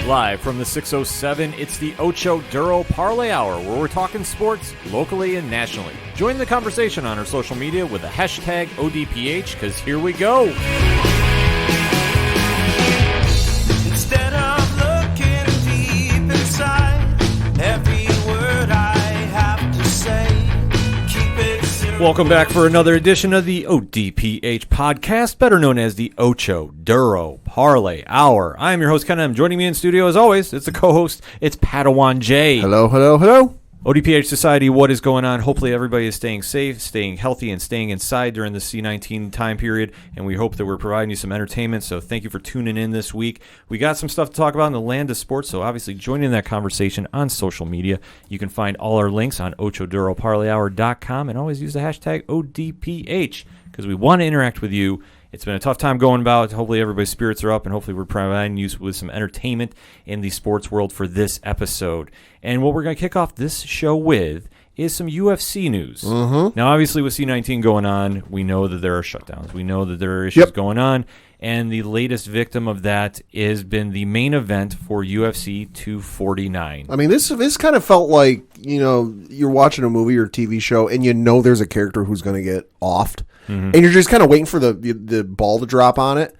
Live from the 607, it's the Ocho Duro Parlay Hour, where we're talking sports locally and nationally. Join the conversation on our social media with the hashtag ODPH, because here we go. Instead of looking deep inside, every word I have to say, keep it simple. Welcome back for another edition of the ODPH podcast, better known as the Ocho Duro Parlay Hour. I'm your host, Ken M. Joining me in studio, as always, it's the co-host, it's Padawan J. Hello, hello, hello. ODPH Society, what is going on? Hopefully everybody is staying safe, staying healthy, and staying inside during the C19 time period, and we hope that we're providing you some entertainment, so thank you for tuning in this week. We got some stuff to talk about in the land of sports, so obviously join in that conversation on social media. You can find all our links on OchoDuroParlayHour.com, and always use the hashtag ODPH, because we want to interact with you. It's been a tough time going about. Hopefully everybody's spirits are up, and hopefully we're providing you with some entertainment in the sports world for this episode. And what we're going to kick off this show with is some UFC news. Now, obviously, with C19 going on, we know that there are shutdowns. We know that there are issues going on, and the latest victim of that has been the main event for UFC 249. I mean, this kind of felt like, you know, you're watching a movie or TV show, and you know there's a character who's going to get offed. And you're just kind of waiting for the ball to drop on it.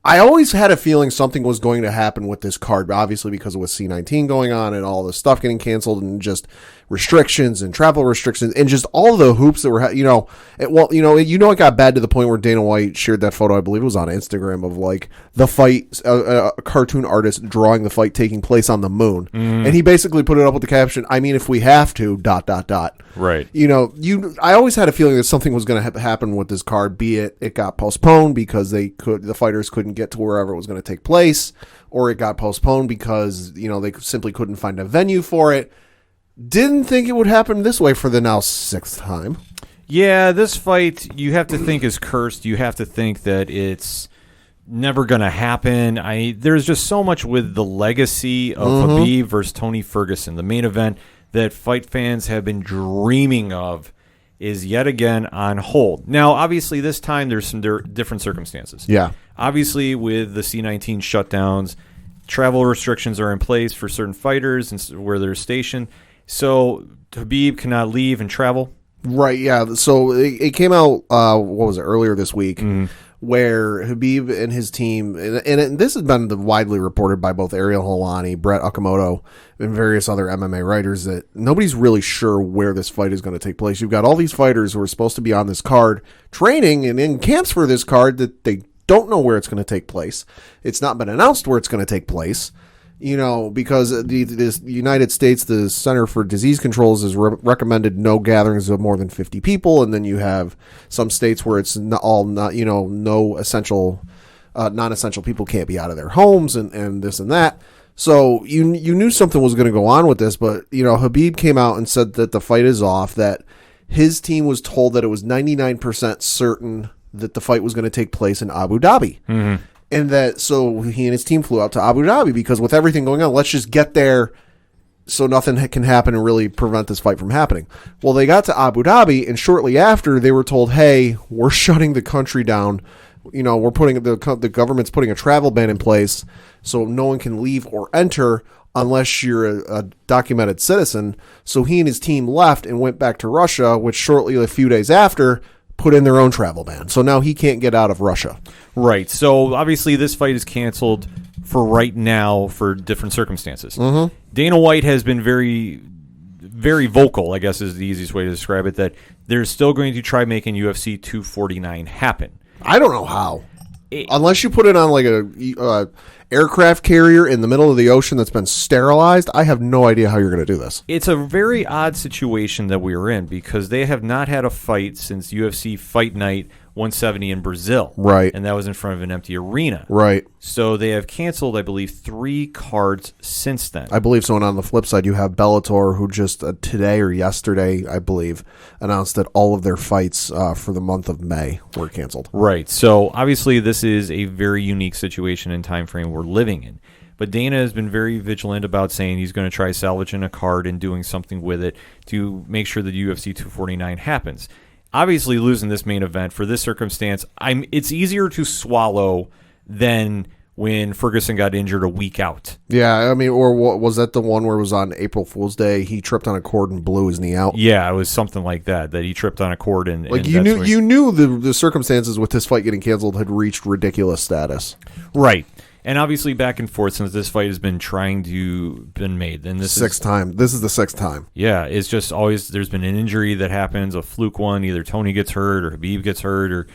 I always had a feeling something was going to happen with this card, obviously because it was C19 going on and all the stuff getting canceled and just restrictions and travel restrictions and just all the hoops that were, it got bad to the point where Dana White shared that photo, I believe it was on Instagram, of like the fight, a cartoon artist drawing the fight taking place on the moon. And he basically put it up with the caption, I mean, if we have to, ... Right. I always had a feeling that something was going to happen with this card, be it got postponed because the fighters couldn't get to wherever it was going to take place, or it got postponed because, they simply couldn't find a venue for it. Didn't think it would happen this way for the now sixth time. Yeah, this fight you have to think is cursed. You have to think that it's never going to happen. There's just so much with the legacy of Khabib versus Tony Ferguson, the main event that fight fans have been dreaming of, is yet again on hold. Now, obviously, this time there's some different circumstances. Yeah. Obviously, with the C19 shutdowns, travel restrictions are in place for certain fighters and where they're stationed. So Khabib cannot leave and travel. Right, yeah. So it came out, earlier this week, where Khabib and his team, and this has been widely reported by both Ariel Helwani, Brett Okamoto, and various other MMA writers, that nobody's really sure where this fight is going to take place. You've got all these fighters who are supposed to be on this card, training and in camps for this card, that they don't know where it's going to take place. It's not been announced where it's going to take place. Because the United States, the Center for Disease Control has recommended no gatherings of more than 50 people, and then you have some states where it's non-essential people can't be out of their homes, and this and that. So you knew something was going to go on with this, but Khabib came out and said that the fight is off, that his team was told that it was 99% certain that the fight was going to take place in Abu Dhabi. And that, so he and his team flew out to Abu Dhabi because with everything going on, let's just get there so nothing can happen and really prevent this fight from happening. Well, they got to Abu Dhabi, and shortly after, they were told, hey, we're shutting the country down. We're putting the government's putting a travel ban in place so no one can leave or enter unless you're a documented citizen. So he and his team left and went back to Russia, which shortly, a few days after, put in their own travel ban. So now he can't get out of Russia. Right. So obviously this fight is canceled for right now for different circumstances. Dana White has been very, very vocal, I guess is the easiest way to describe it, that they're still going to try making UFC 249 happen. I don't know how. Unless you put it on like a aircraft carrier in the middle of the ocean that's been sterilized, I have no idea how you're going to do this. It's a very odd situation that we are in because they have not had a fight since UFC Fight Night 170 in Brazil. Right. And that was in front of an empty arena. Right. So they have canceled, I believe, 3 cards since then. I believe so. And on the flip side, you have Bellator, who just today or yesterday, I believe, announced that all of their fights for the month of May were canceled. Right. So obviously this is a very unique situation and time frame we're living in. But Dana has been very vigilant about saying he's going to try salvaging a card and doing something with it to make sure that UFC 249 happens. Obviously, losing this main event for this circumstance, it's easier to swallow than when Ferguson got injured a week out. Yeah, I mean, or what, was that the one where it was on April Fool's Day? He tripped on a cord and blew his knee out. Yeah, it was something like that he tripped on a cord and like and you that's knew when- you knew the circumstances with this fight getting canceled had reached ridiculous status. right. And obviously back and forth since this fight has been been made. And this This is the sixth time. Yeah, it's just always there's been an injury that happens, a fluke one. Either Tony gets hurt or Khabib gets hurt or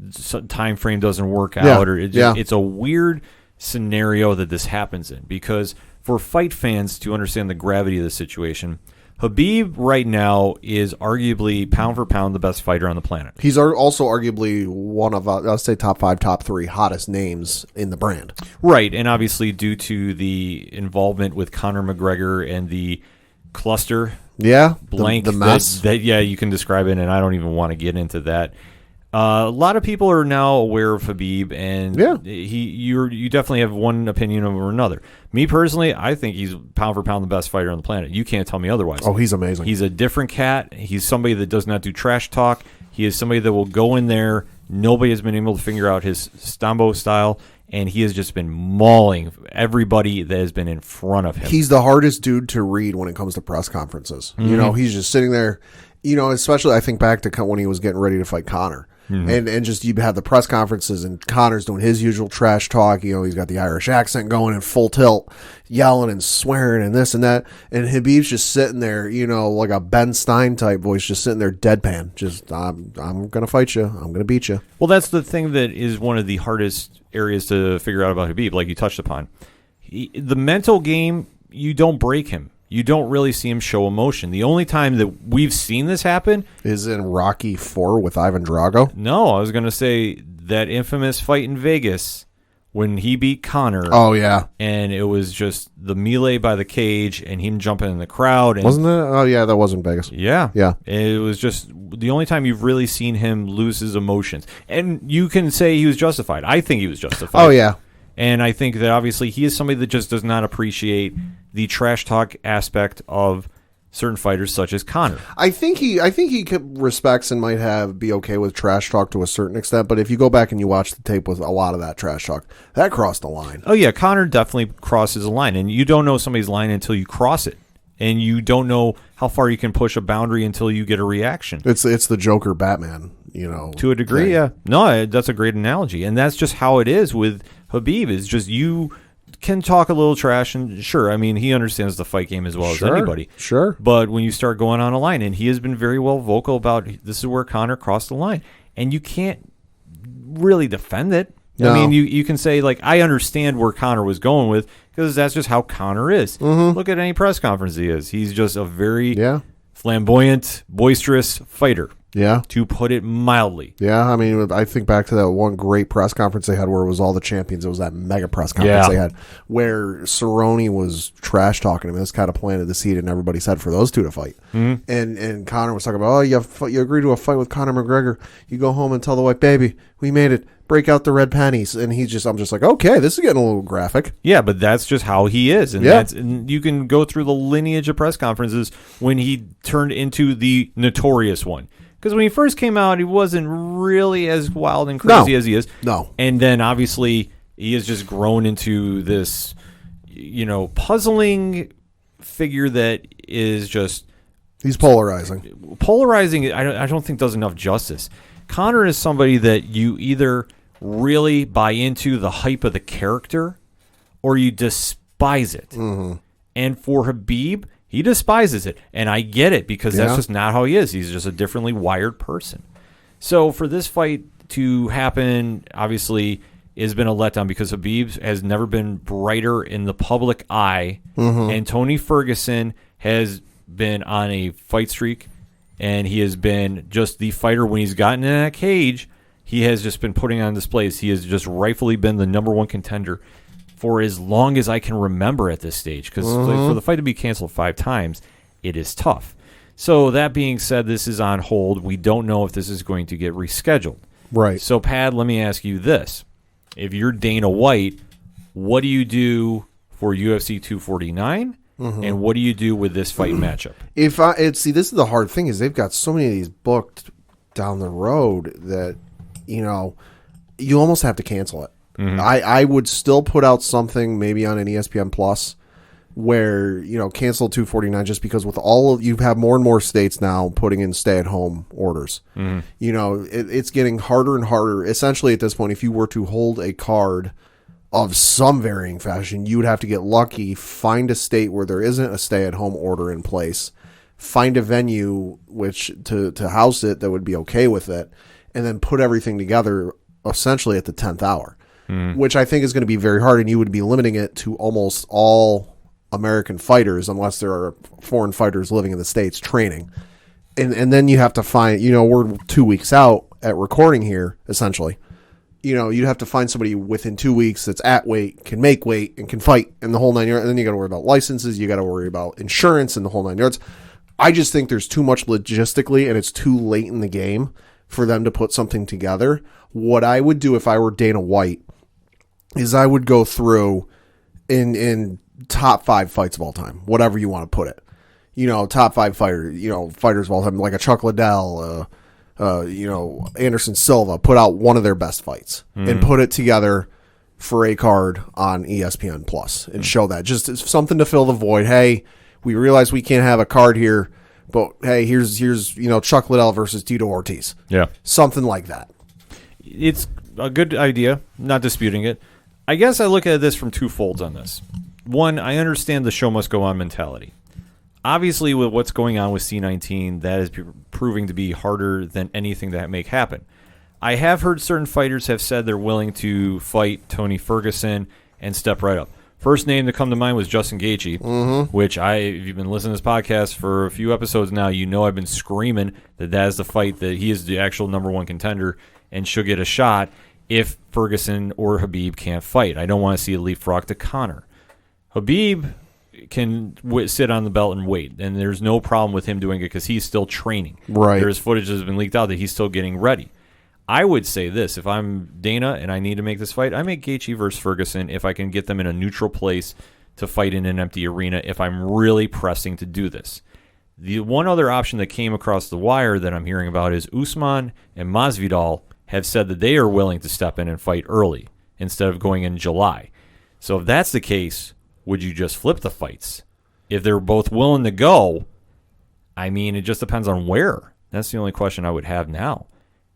some time frame doesn't work out. Or it's a weird scenario that this happens in because for fight fans to understand the gravity of the situation, Khabib right now is arguably pound for pound the best fighter on the planet. He's also arguably one of, I'll say, top 5, top 3 hottest names in the brand. Right, and obviously due to the involvement with Conor McGregor and the cluster Yeah, blank the mess. that you can describe it, and I don't even want to get into that. A lot of people are now aware of Khabib, and you definitely have one opinion over another. Me personally, I think he's pound for pound the best fighter on the planet. You can't tell me otherwise. Oh, he's amazing. He's a different cat. He's somebody that does not do trash talk. He is somebody that will go in there. Nobody has been able to figure out his Stambo style, and he has just been mauling everybody that has been in front of him. He's the hardest dude to read when it comes to press conferences. You know, he's just sitting there, especially I think back to when he was getting ready to fight Conor. And just you have the press conferences and Conor's doing his usual trash talk. He's got the Irish accent going in full tilt, yelling and swearing and this and that. And Khabib's just sitting there, like a Ben Stein type voice, just sitting there deadpan. Just, I'm going to fight you. I'm going to beat you. Well, that's the thing that is one of the hardest areas to figure out about Khabib, like you touched upon. The mental game, you don't break him. You don't really see him show emotion. The only time that we've seen this happen is in Rocky 4 with Ivan Drago. No, I was going to say that infamous fight in Vegas when he beat Conor. Oh, yeah. And it was just the melee by the cage and him jumping in the crowd. And, wasn't it? Oh, yeah, that was in Vegas. Yeah. Yeah. It was just the only time you've really seen him lose his emotions. And you can say he was justified. I think he was justified. Oh, yeah. And I think that obviously he is somebody that just does not appreciate the trash talk aspect of certain fighters such as Conor. I think he respects and might be okay with trash talk to a certain extent, but if you go back and you watch the tape with a lot of that trash talk, that crossed the line. Oh yeah, Conor definitely crosses a line, and you don't know somebody's line until you cross it. And you don't know how far you can push a boundary until you get a reaction. It's the Joker Batman, to a degree, yeah. No, that's a great analogy, and that's just how it is with Khabib. It's just you can talk a little trash, and sure, I mean, he understands the fight game as well as anybody. Sure. But when you start going on a line, and he has been very well vocal about this is where Conor crossed the line, and you can't really defend it. No. I mean, you can say, like, I understand where Conor was going with, because that's just how Conor is. Mm-hmm. Look at any press conference he is. He's just a very flamboyant, boisterous fighter. Yeah. To put it mildly. Yeah, I mean, I think back to that one great press conference they had where it was all the champions. It was that mega press conference they had where Cerrone was trash talking him. This kind of planted the seed in everybody's head for those two to fight. Mm-hmm. And Conor was talking about, you agree to a fight with Conor McGregor. You go home and tell the wife, baby, we made it. Break out the red panties. And I'm just like, okay, this is getting a little graphic. Yeah, but that's just how he is. And and you can go through the lineage of press conferences when he turned into the notorious one. Because when he first came out, he wasn't really as wild and crazy as he is. No. And then, obviously, he has just grown into this, puzzling figure that is just... He's polarizing. Polarizing, I don't think does enough justice. Conor is somebody that you either really buy into the hype of the character or you despise it. Mm-hmm. And for Khabib... he despises it, and I get it because that's just not how he is. He's just a differently wired person. So for this fight to happen, obviously, has been a letdown because Khabib has never been brighter in the public eye, and Tony Ferguson has been on a fight streak, and he has been just the fighter when he's gotten in that cage. He has just been putting on displays. He has just rightfully been the number one contender for as long as I can remember at this stage, because for the fight to be canceled 5 times, it is tough. So that being said, this is on hold. We don't know if this is going to get rescheduled. Right. So, Pad, let me ask you this. If you're Dana White, what do you do for UFC 249, and what do you do with this fight matchup? See, this is the hard thing, is they've got so many of these booked down the road that, you almost have to cancel it. I would still put out something maybe on an ESPN Plus where, cancel 249 just because with you have more and more states now putting in stay-at-home orders. It's getting harder and harder. Essentially, at this point, if you were to hold a card of some varying fashion, you would have to get lucky, find a state where there isn't a stay-at-home order in place, find a venue which to house it that would be okay with it, and then put everything together essentially at the 10th hour, which I think is going to be very hard, and you would be limiting it to almost all American fighters unless there are foreign fighters living in the States training. And then you have to find, we're 2 weeks out at recording here, essentially. You'd have to find somebody within 2 weeks that's at weight, can make weight, and can fight in the whole 9 yards. And then you got to worry about licenses. You got to worry about insurance and the whole 9 yards. I just think there's too much logistically, and it's too late in the game for them to put something together. What I would do if I were Dana White is I would go through in top 5 fights of all time, whatever you want to put it. Top 5 fighters of all time, like a Chuck Liddell, Anderson Silva, put out one of their best fights and put it together for a card on ESPN Plus and show that. Just something to fill the void. Hey, we realize we can't have a card here, but hey, here's Chuck Liddell versus Tito Ortiz. Yeah. Something like that. It's a good idea, not disputing it. I guess I look at this from two folds on this. One, I understand the show must go on mentality. Obviously, with what's going on with C19, that is proving to be harder than anything that may happen. I have heard certain fighters have said they're willing to fight Tony Ferguson and step right up. First name to come to mind was Justin Gaethje, which if you've been listening to this podcast for a few episodes now, I've been screaming that is the fight, that he is the actual number one contender and should get a shot if Ferguson or Khabib can't fight. I don't want to see a leapfrog to Conor. Khabib can sit on the belt and wait, and there's no problem with him doing it because he's still training. Right. There's footage that has been leaked out that he's still getting ready. I would say this: if I'm Dana and I need to make this fight, I make Gaethje versus Ferguson if I can get them in a neutral place to fight in an empty arena if I'm really pressing to do this. The one other option that came across the wire that I'm hearing about is Usman and Masvidal have said that they are willing to step in and fight early instead of going in July. So if that's the case, would you just flip the fights? If they're both willing to go, it just depends on where. That's the only question I would have now.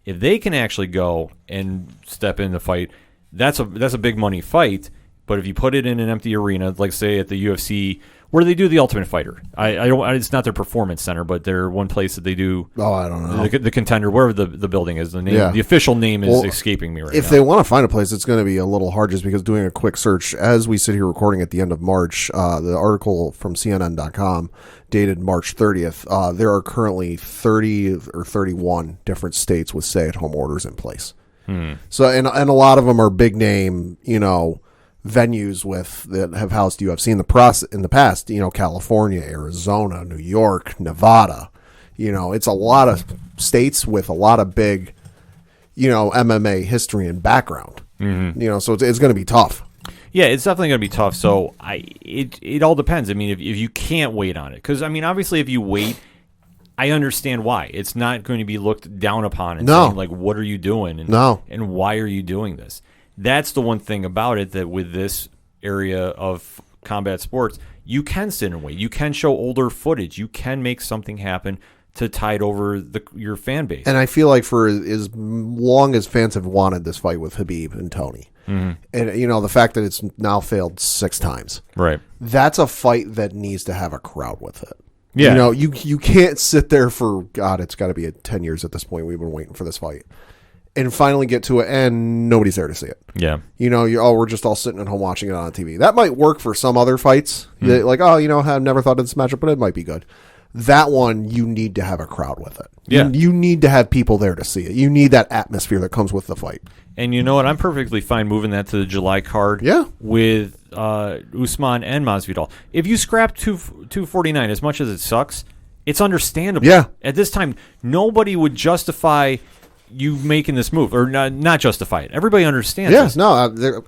If they can actually go and step in the fight, that's a big money fight. But if you put it in an empty arena, like say at the UFC, where they do the Ultimate Fighter, it's not their performance center, but they're one place that they do. Oh, I don't know. The Contender, wherever the building is, the name, the official name is escaping me right now. If they want to find a place, it's going to be a little hard just because doing a quick search as we sit here recording at the end of March, the article from CNN.com dated March 30th, there are currently 30 or 31 different states with stay-at-home orders in place. So, and a lot of them are big name, venues that have housed UFC in the past, California, Arizona, New York, Nevada. It's a lot of states with a lot of big, MMA history and background. So it's going to be tough. Yeah, it's definitely going to be tough. So it all depends. If you can't wait on it, because obviously if you wait, I understand why. It's not going to be looked down upon and saying like, what are you doing? And why are you doing this? That's the one thing about it, that with this area of combat sports, you can sit and wait. You can show older footage. You can make something happen to tide over your fan base. And I feel like for as long as fans have wanted this fight with Khabib and Tony, and the fact that it's now failed 6 times, right? That's a fight that needs to have a crowd with it. Yeah, you can't sit there for it's got to be 10 years at this point. We've been waiting for this fight. And finally get to it, and nobody's there to see it. Yeah. We're just all sitting at home watching it on TV. That might work for some other fights. Like, I've never thought of this matchup, but it might be good. That one, you need to have a crowd with it. Yeah. You need to have people there to see it. You need that atmosphere that comes with the fight. And you know what? I'm perfectly fine moving that to the July card with Usman and Masvidal. If you scrap 249, as much as it sucks, it's understandable. Yeah. At this time, nobody would justify you making this move, or not justify it. Everybody understands this. No,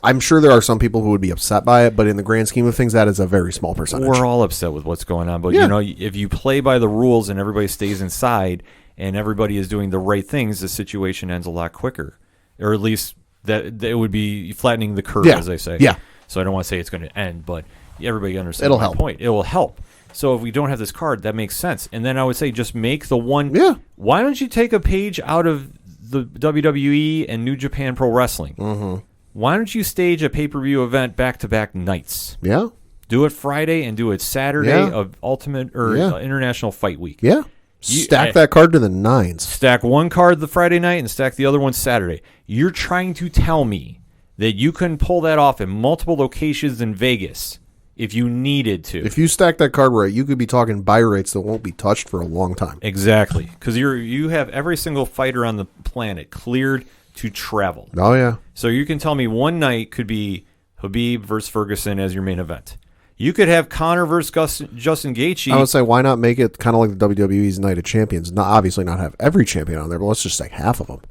I'm sure there are some people who would be upset by it, but in the grand scheme of things, that is a very small percentage. We're all upset with what's going on, but if you play by the rules and everybody stays inside and everybody is doing the right things, the situation ends a lot quicker, or at least that it would be flattening the curve, Yeah. as they say. Yeah. So I don't want to say it's going to end, but everybody understands It'll my help. point. It will help. So if we don't have this card, that makes sense. And then I would say just make the one. Yeah. Why don't you take a page out of the WWE and New Japan Pro Wrestling? Mm-hmm. Why don't you stage a pay-per-view event back-to-back nights? Yeah. Do it Friday and do it Saturday Yeah. of Ultimate or Yeah. International Fight Week. Yeah. Stack that card to the 9s. Stack one card the Friday night and stack the other one Saturday. You're trying to tell me that you can pull that off in multiple locations in Vegas if you needed to. If you stack that card right, you could be talking buy rates that won't be touched for a long time. Exactly. Because you have every single fighter on the planet cleared to travel. Oh, yeah. So you can tell me one night could be Khabib versus Ferguson as your main event. You could have Conor versus Justin Gaethje. I would say, why not make it kind of like the WWE's Night of Champions? Not obviously not have every champion on there, but let's just say half of them.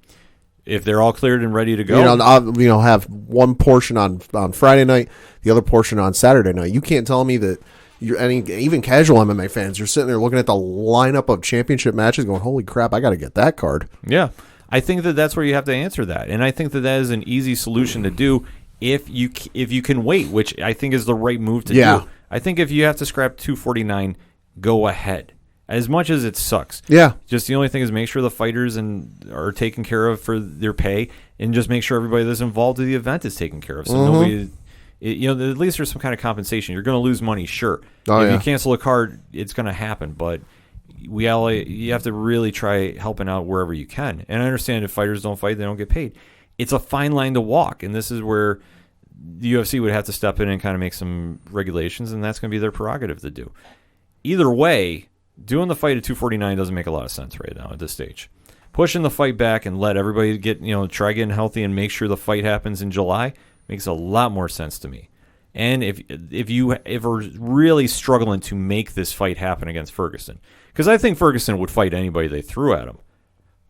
If they're all cleared and ready to go. Have one portion on Friday night, the other portion on Saturday night. You can't tell me that even casual MMA fans, you're sitting there looking at the lineup of championship matches going, holy crap, I got to get that card. Yeah. I think that's where you have to answer that. And I think that is an easy solution to do if you can wait, which I think is the right move to do. I think if you have to scrap 249, go ahead. As much as it sucks. Yeah. Just the only thing is make sure the fighters are taken care of for their pay, and just make sure everybody that's involved in the event is taken care of. So nobody, at least there's some kind of compensation. You're going to lose money, sure. If you cancel a card, it's going to happen, but you have to really try helping out wherever you can. And I understand if fighters don't fight, they don't get paid. It's a fine line to walk, and this is where the UFC would have to step in and kind of make some regulations, and that's going to be their prerogative to do. Either way, doing the fight at 249 doesn't make a lot of sense right now at this stage. Pushing the fight back and let everybody try getting healthy and make sure the fight happens in July makes a lot more sense to me. And if we're really struggling to make this fight happen against Ferguson, because I think Ferguson would fight anybody they threw at him,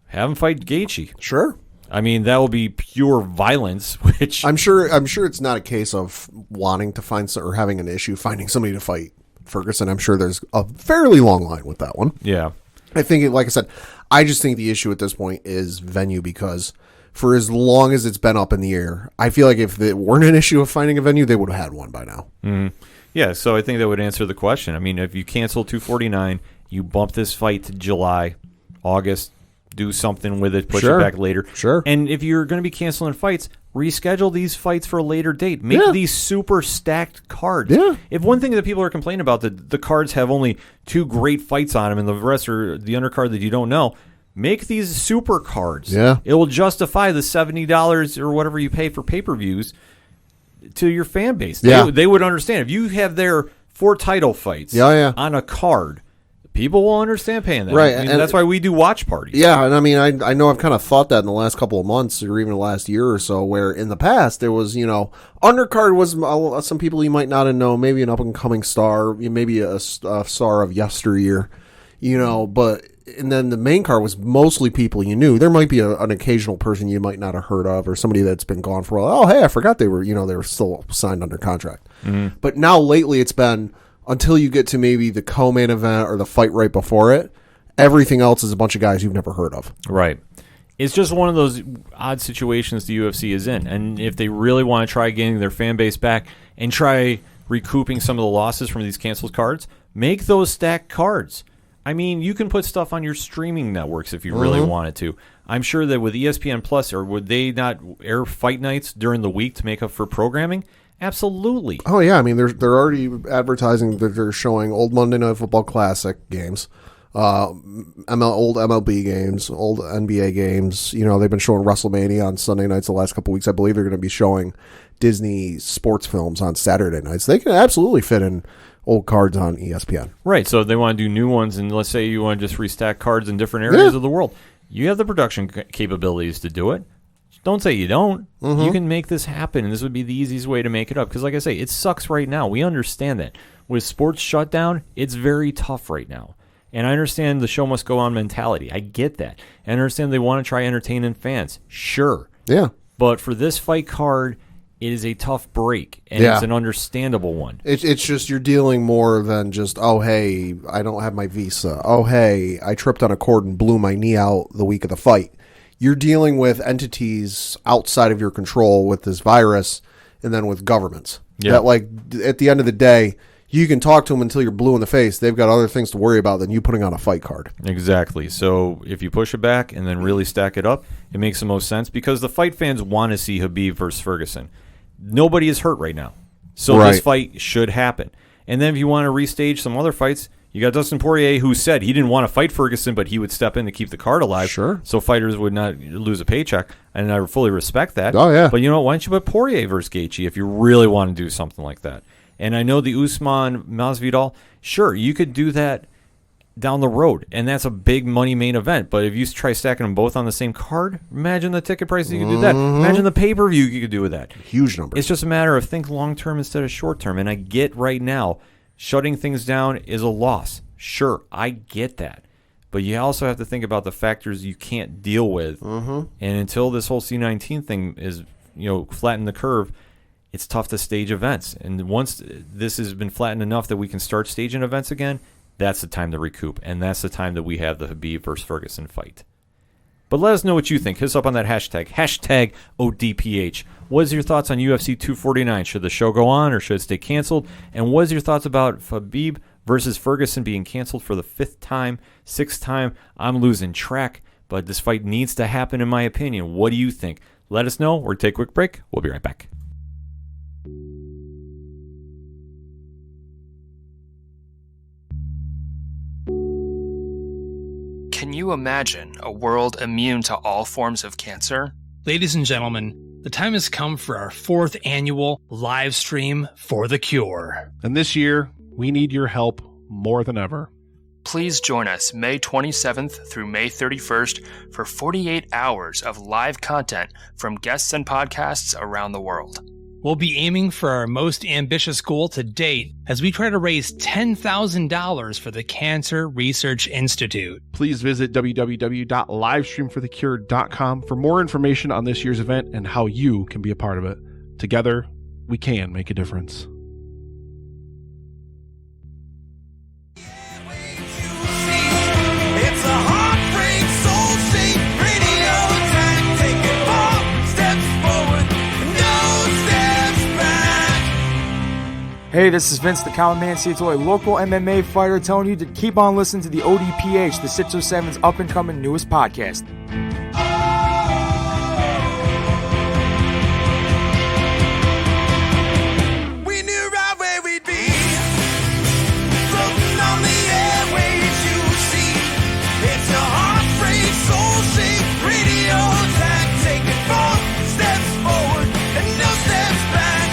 have him fight Gaethje. Sure. I mean, that will be pure violence, which I'm sure it's not a case of wanting to find or having an issue finding somebody to fight Ferguson. I'm sure there's a fairly long line with that one. Yeah. I think, like I said, I just think the issue at this point is venue, because for as long as it's been up in the air, I feel like if it weren't an issue of finding a venue, they would have had one by now. Mm-hmm. Yeah, so I think that would answer the question. I mean, if you cancel 249, you bump this fight to July, August, do something with it, push it back later. Sure. And if you're going to be canceling fights, reschedule these fights for a later date. Make these super stacked cards. Yeah. If one thing that people are complaining about, that the cards have only 2 great fights on them and the rest are the undercard that you don't know, make these super cards. Yeah. It will justify the $70 or whatever you pay for pay-per-views to your fan base. Yeah. They would understand. If you have their 4 title fights on a card, people will understand paying that. Right, I mean, and that's why we do watch parties. Yeah, and I mean, I know I've kind of thought that in the last couple of months or even the last year or so, where in the past there was, undercard was some people you might not have known, maybe an up-and-coming star, maybe a star of yesteryear, but and then the main card was mostly people you knew. There might be an occasional person you might not have heard of, or somebody that's been gone for a while. Oh, hey, I forgot they were still signed under contract. Mm-hmm. But now lately it's been, until you get to maybe the co-main event or the fight right before it, everything else is a bunch of guys you've never heard of. Right. It's just one of those odd situations the UFC is in. And if they really want to try getting their fan base back and try recouping some of the losses from these canceled cards, make those stacked cards. I mean, you can put stuff on your streaming networks if you really wanted to. I'm sure that with ESPN Plus, or would they not air fight nights during the week to make up for programming? Absolutely. Oh, yeah. I mean, they're already advertising that they're showing old Monday Night Football Classic games, old MLB games, old NBA games. They've been showing Wrestlemania on Sunday nights the last couple of weeks. I believe they're going to be showing Disney sports films on Saturday nights. They can absolutely fit in old cards on ESPN. Right. So if they want to do new ones, and let's say you want to just restack cards in different areas of the world, you have the production capabilities to do it. Don't say you don't. Mm-hmm. You can make this happen, and this would be the easiest way to make it up. Because like I say, it sucks right now. We understand that. With sports shutdown, it's very tough right now. And I understand the show must go on mentality. I get that. I understand they want to try entertaining fans. Sure. Yeah. But for this fight card, it is a tough break, and it's an understandable one. It's just you're dealing more than just, oh, hey, I don't have my visa. Oh, hey, I tripped on a cord and blew my knee out the week of the fight. you're dealing with entities outside of your control with this virus, and then with governments. Yeah. That, like, at the end of the day, you can talk to them until you're blue in the face. They've got other things to worry about than you putting on a fight card. Exactly. So if you push it back and then really stack it up, it makes the most sense because the fight fans want to see Khabib versus Ferguson. Nobody is hurt right now. So this fight should happen. And then if you want to restage some other fights, you got Dustin Poirier, who said he didn't want to fight Ferguson, but he would step in to keep the card alive. Sure. So fighters would not lose a paycheck. And I fully respect that. Oh, yeah. But you know what? Why don't you put Poirier versus Gaethje if you really want to do something like that? And I know the Usman Masvidal, sure, you could do that down the road, and that's a big money main event. But if you try stacking them both on the same card, imagine the ticket prices you could do that. Imagine the pay-per-view you could do with that. Huge number. It's just a matter of think long-term instead of short-term. And I get right now, shutting things down is a loss. Sure, I get that. But you also have to think about the factors you can't deal with. And until this whole C19 thing is, flatten the curve, it's tough to stage events. And once this has been flattened enough that we can start staging events again, that's the time to recoup. And that's the time that we have the Khabib versus Ferguson fight. But let us know what you think. Hit us up on that hashtag ODPH. What is your thoughts on UFC 249? Should the show go on or should it stay canceled? And what is your thoughts about Khabib versus Ferguson being canceled for the 5th time, 6th time? I'm losing track, but this fight needs to happen in my opinion. What do you think? Let us know or take a quick break. We'll be right back. Can you imagine a world immune to all forms of cancer? Ladies and gentlemen, the time has come for our 4th annual live stream for the cure. And this year, we need your help more than ever. Please join us May 27th through May 31st for 48 hours of live content from guests and podcasts around the world. We'll be aiming for our most ambitious goal to date as we try to raise $10,000 for the Cancer Research Institute. Please visit www.livestreamforthecure.com for more information on this year's event and how you can be a part of it. Together, we can make a difference. It's a heartbreak, soul-shaped radio attack. Taking 4 steps forward, no steps back. Hey, this is Vince the Common Man Citoy, local MMA fighter, telling you to keep on listening to the ODPH, the 607's up-and-coming newest podcast. We knew right where we'd be, floating on the airwaves you see. It's a heartbreak, soul-shaped radio attack. Taking 4 steps forward and no steps back.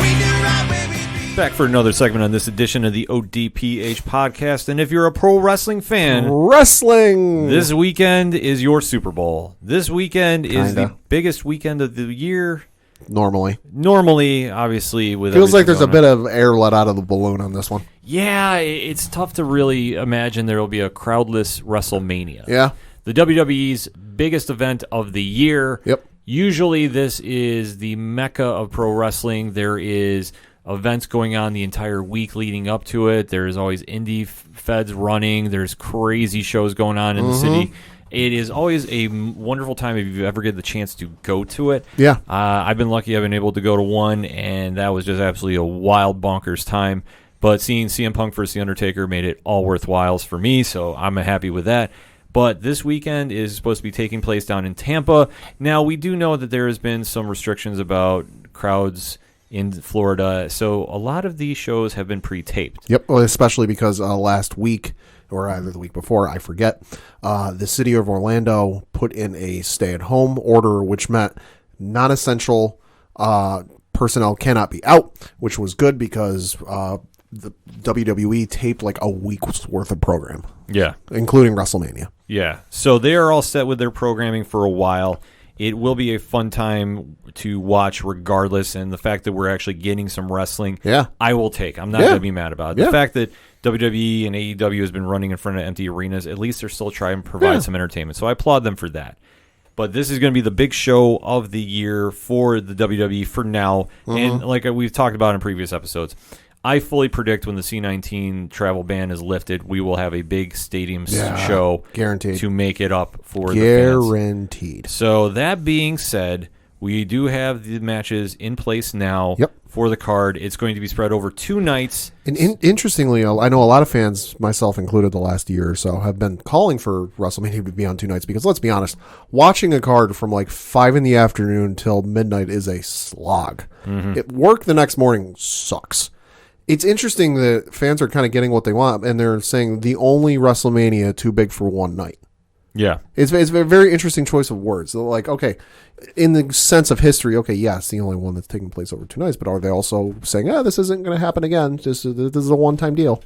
We knew right where we'd be. Back for another segment on this edition of the ODPH podcast. And if you're a pro wrestling fan, Wrestling! this weekend is your Super Bowl. This weekend is the Kinda. biggest weekend of the year. Normally. Normally, obviously, with Feels like everything there's a going bit of air let out of the balloon on this one. Yeah, it's tough to really imagine there will be a crowdless WrestleMania. Yeah. The WWE's biggest event of the year. Yep. Usually this is the mecca of pro wrestling. There is events going on the entire week leading up to it. There's always indie feds running. There's crazy shows going on in the city. It is always a wonderful time if you ever get the chance to go to it. Yeah. I've been lucky. I've been able to go to one, and that was just absolutely a wild, bonkers time. But seeing CM Punk versus The Undertaker made it all worthwhile for me, so I'm happy with that. But this weekend is supposed to be taking place down in Tampa. Now, we do know that there has been some restrictions about crowds in Florida, so a lot of these shows have been pre-taped. Yep, well, especially because last week, or either the week before, I forget, the city of Orlando put in a stay-at-home order, which meant non-essential personnel cannot be out, which was good because the WWE taped like a week's worth of program, Yeah. including WrestleMania. Yeah. So they are all set with their programming for a while. It will be a fun time to watch regardless, and the fact that we're actually getting some wrestling, Yeah. I will take. I'm not going to be mad about it. Yeah. The fact that WWE and AEW has been running in front of empty arenas, at least they're still trying to provide some entertainment. So I applaud them for that. But this is going to be the big show of the year for the WWE for now. And like we've talked about in previous episodes, I fully predict when the C-19 travel ban is lifted, we will have a big stadium show guaranteed to make it up for the guaranteed. fans. So that being said, we do have the matches in place now for the card. It's going to be spread over 2 nights. And interestingly, I know a lot of fans, myself included, the last year or so, have been calling for WrestleMania to be on 2 nights because, let's be honest, watching a card from like 5 in the afternoon till midnight is a slog. Work the next morning sucks. It's interesting that fans are kind of getting what they want, and they're saying the only WrestleMania too big for one night. Yeah. It's a very interesting choice of words. They're like, okay, in the sense of history, okay, yes, the only one that's taking place over 2 nights, but are they also saying, this isn't going to happen again, this is a one-time deal?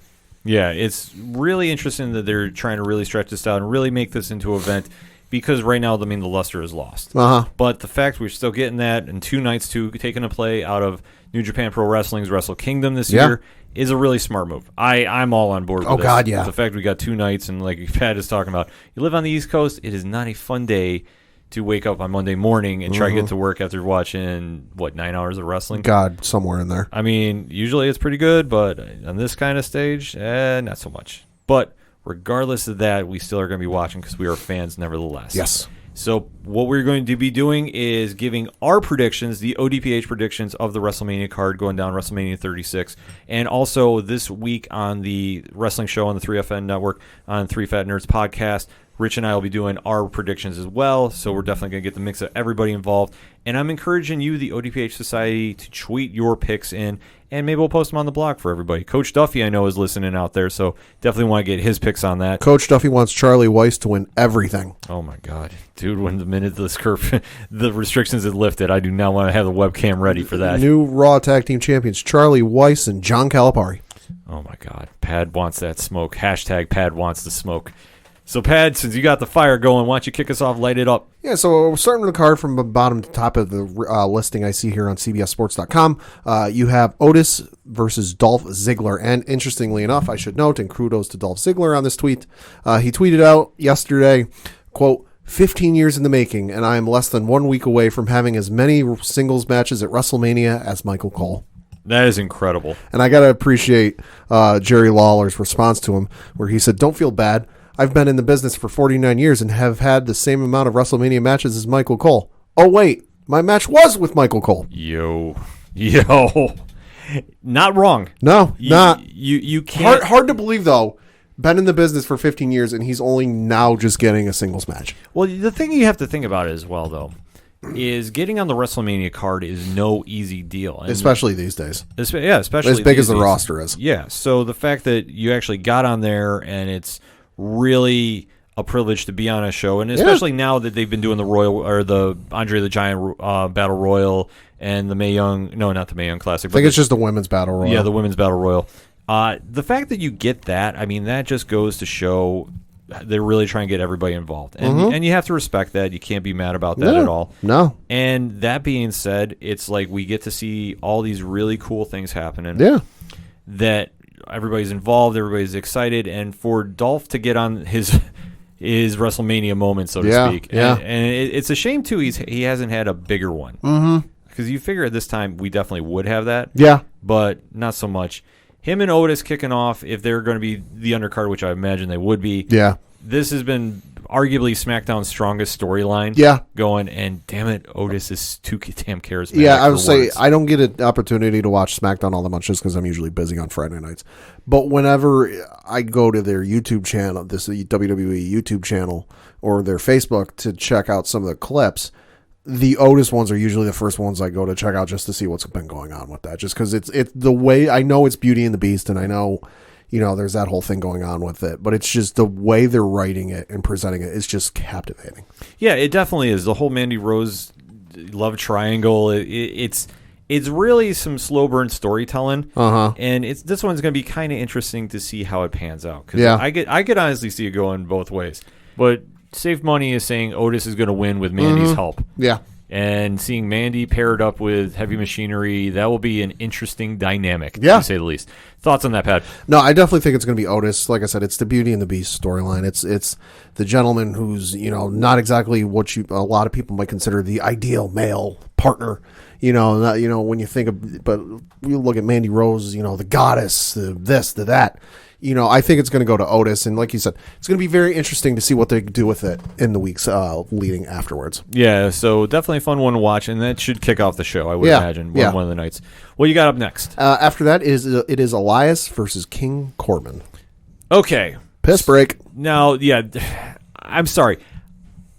Yeah, it's really interesting that they're trying to really stretch this out and really make this into an event because right now, the luster is lost. But the fact we're still getting that and 2 nights taking a play out of New Japan Pro Wrestling's Wrestle Kingdom this year is a really smart move. I'm all on board with this. Oh, God, yeah. The fact we got 2 nights and like Pat is talking about, you live on the East Coast, it is not a fun day to wake up on Monday morning and try to get to work after watching, 9 hours of wrestling? God, somewhere in there. I mean, usually it's pretty good, but on this kind of stage, not so much. But regardless of that, we still are going to be watching because we are fans nevertheless. Yes. So what we're going to be doing is giving our predictions, the ODPH predictions of the WrestleMania card going down WrestleMania 36. And also this week on the wrestling show on the 3FN network on 3 Fat Nerds podcast, Rich and I will be doing our predictions as well. So we're definitely going to get the mix of everybody involved. And I'm encouraging you, the ODPH Society, to tweet your picks in, and maybe we'll post them on the blog for everybody. Coach Duffy, I know, is listening out there, so definitely want to get his picks on that. Coach Duffy wants Charlie Weiss to win everything. Oh, my God. Dude, when the minute the restrictions is lifted, I do not want to have the webcam ready for that. New Raw Tag Team Champions, Charlie Weiss and John Calipari. Oh, my God. Pad wants that smoke. Hashtag Pad wants the smoke. So, Pad, since you got the fire going, why don't you kick us off, light it up? Yeah, so we're starting with the card from the bottom to top of the listing I see here on CBSSports.com. You have Otis versus Dolph Ziggler. And interestingly enough, I should note, and kudos to Dolph Ziggler on this tweet, he tweeted out yesterday, quote, 15 years in the making, and I am less than 1 week away from having as many singles matches at WrestleMania as Michael Cole. That is incredible. And I got to appreciate Jerry Lawler's response to him, where he said, don't feel bad. I've been in the business for 49 years and have had the same amount of WrestleMania matches as Michael Cole. Oh, wait. My match was with Michael Cole. Yo. Not wrong. No, not. You can't. Hard to believe, though. Been in the business for 15 years, and he's only now just getting a singles match. Well, the thing you have to think about as well, though, is getting on the WrestleMania card is no easy deal. And especially these days. Especially as big as the roster is. Yeah, so the fact that you actually got on there and it's really a privilege to be on a show, and especially now that they've been doing the Royal or the Andre the Giant Battle Royal and the Mae Young, no, not the Mae Young Classic. I think it's just the Women's Battle Royal. Yeah, the Women's Battle Royal. The fact that you get that, I mean, that just goes to show they're really trying to get everybody involved, and you have to respect that. You can't be mad about that at all. No. And that being said, it's like we get to see all these really cool things happening. Yeah. That everybody's involved, everybody's excited, and for Dolph to get on his WrestleMania moment, so to speak. Yeah. And it's a shame too. He hasn't had a bigger one. Because you figure at this time we definitely would have that. Yeah. But not so much. Him and Otis kicking off, if they're going to be the undercard, which I imagine they would be. Yeah. This has been arguably SmackDown's strongest storyline. Yeah. Going, and damn it, Otis is too damn charismatic. Yeah, I would say I don't get an opportunity to watch SmackDown all that much just because I'm usually busy on Friday nights. But whenever I go to their YouTube channel, this WWE YouTube channel, or their Facebook to check out some of the clips, the Otis ones are usually the first ones I go to check out just to see what's been going on with that. Just because it's the way, I know it's Beauty and the Beast, and I know, there's that whole thing going on with it, but it's just the way they're writing it and presenting it is just captivating. Yeah, it definitely is. The whole Mandy Rose love triangle, it's really some slow burn storytelling, and this one's going to be kind of interesting to see how it pans out. Cause I could honestly see it going both ways, but Safe Money is saying Otis is going to win with Mandy's help. Yeah. And seeing Mandy paired up with Heavy Machinery, that will be an interesting dynamic, Yeah. to say the least. Thoughts on that, Pat? No, I definitely think it's going to be Otis. Like I said, it's the Beauty and the Beast storyline. It's the gentleman who's, not exactly what a lot of people might consider the ideal male partner. When you think of, but you look at Mandy Rose, the goddess, the this, the that. I think it's going to go to Otis, and like you said, it's going to be very interesting to see what they do with it in the weeks leading afterwards. Yeah, so definitely a fun one to watch, and that should kick off the show, I would imagine, one of the nights. What you got up next? After that it is Elias versus King Corbin. Okay. Piss break. Now, I'm sorry.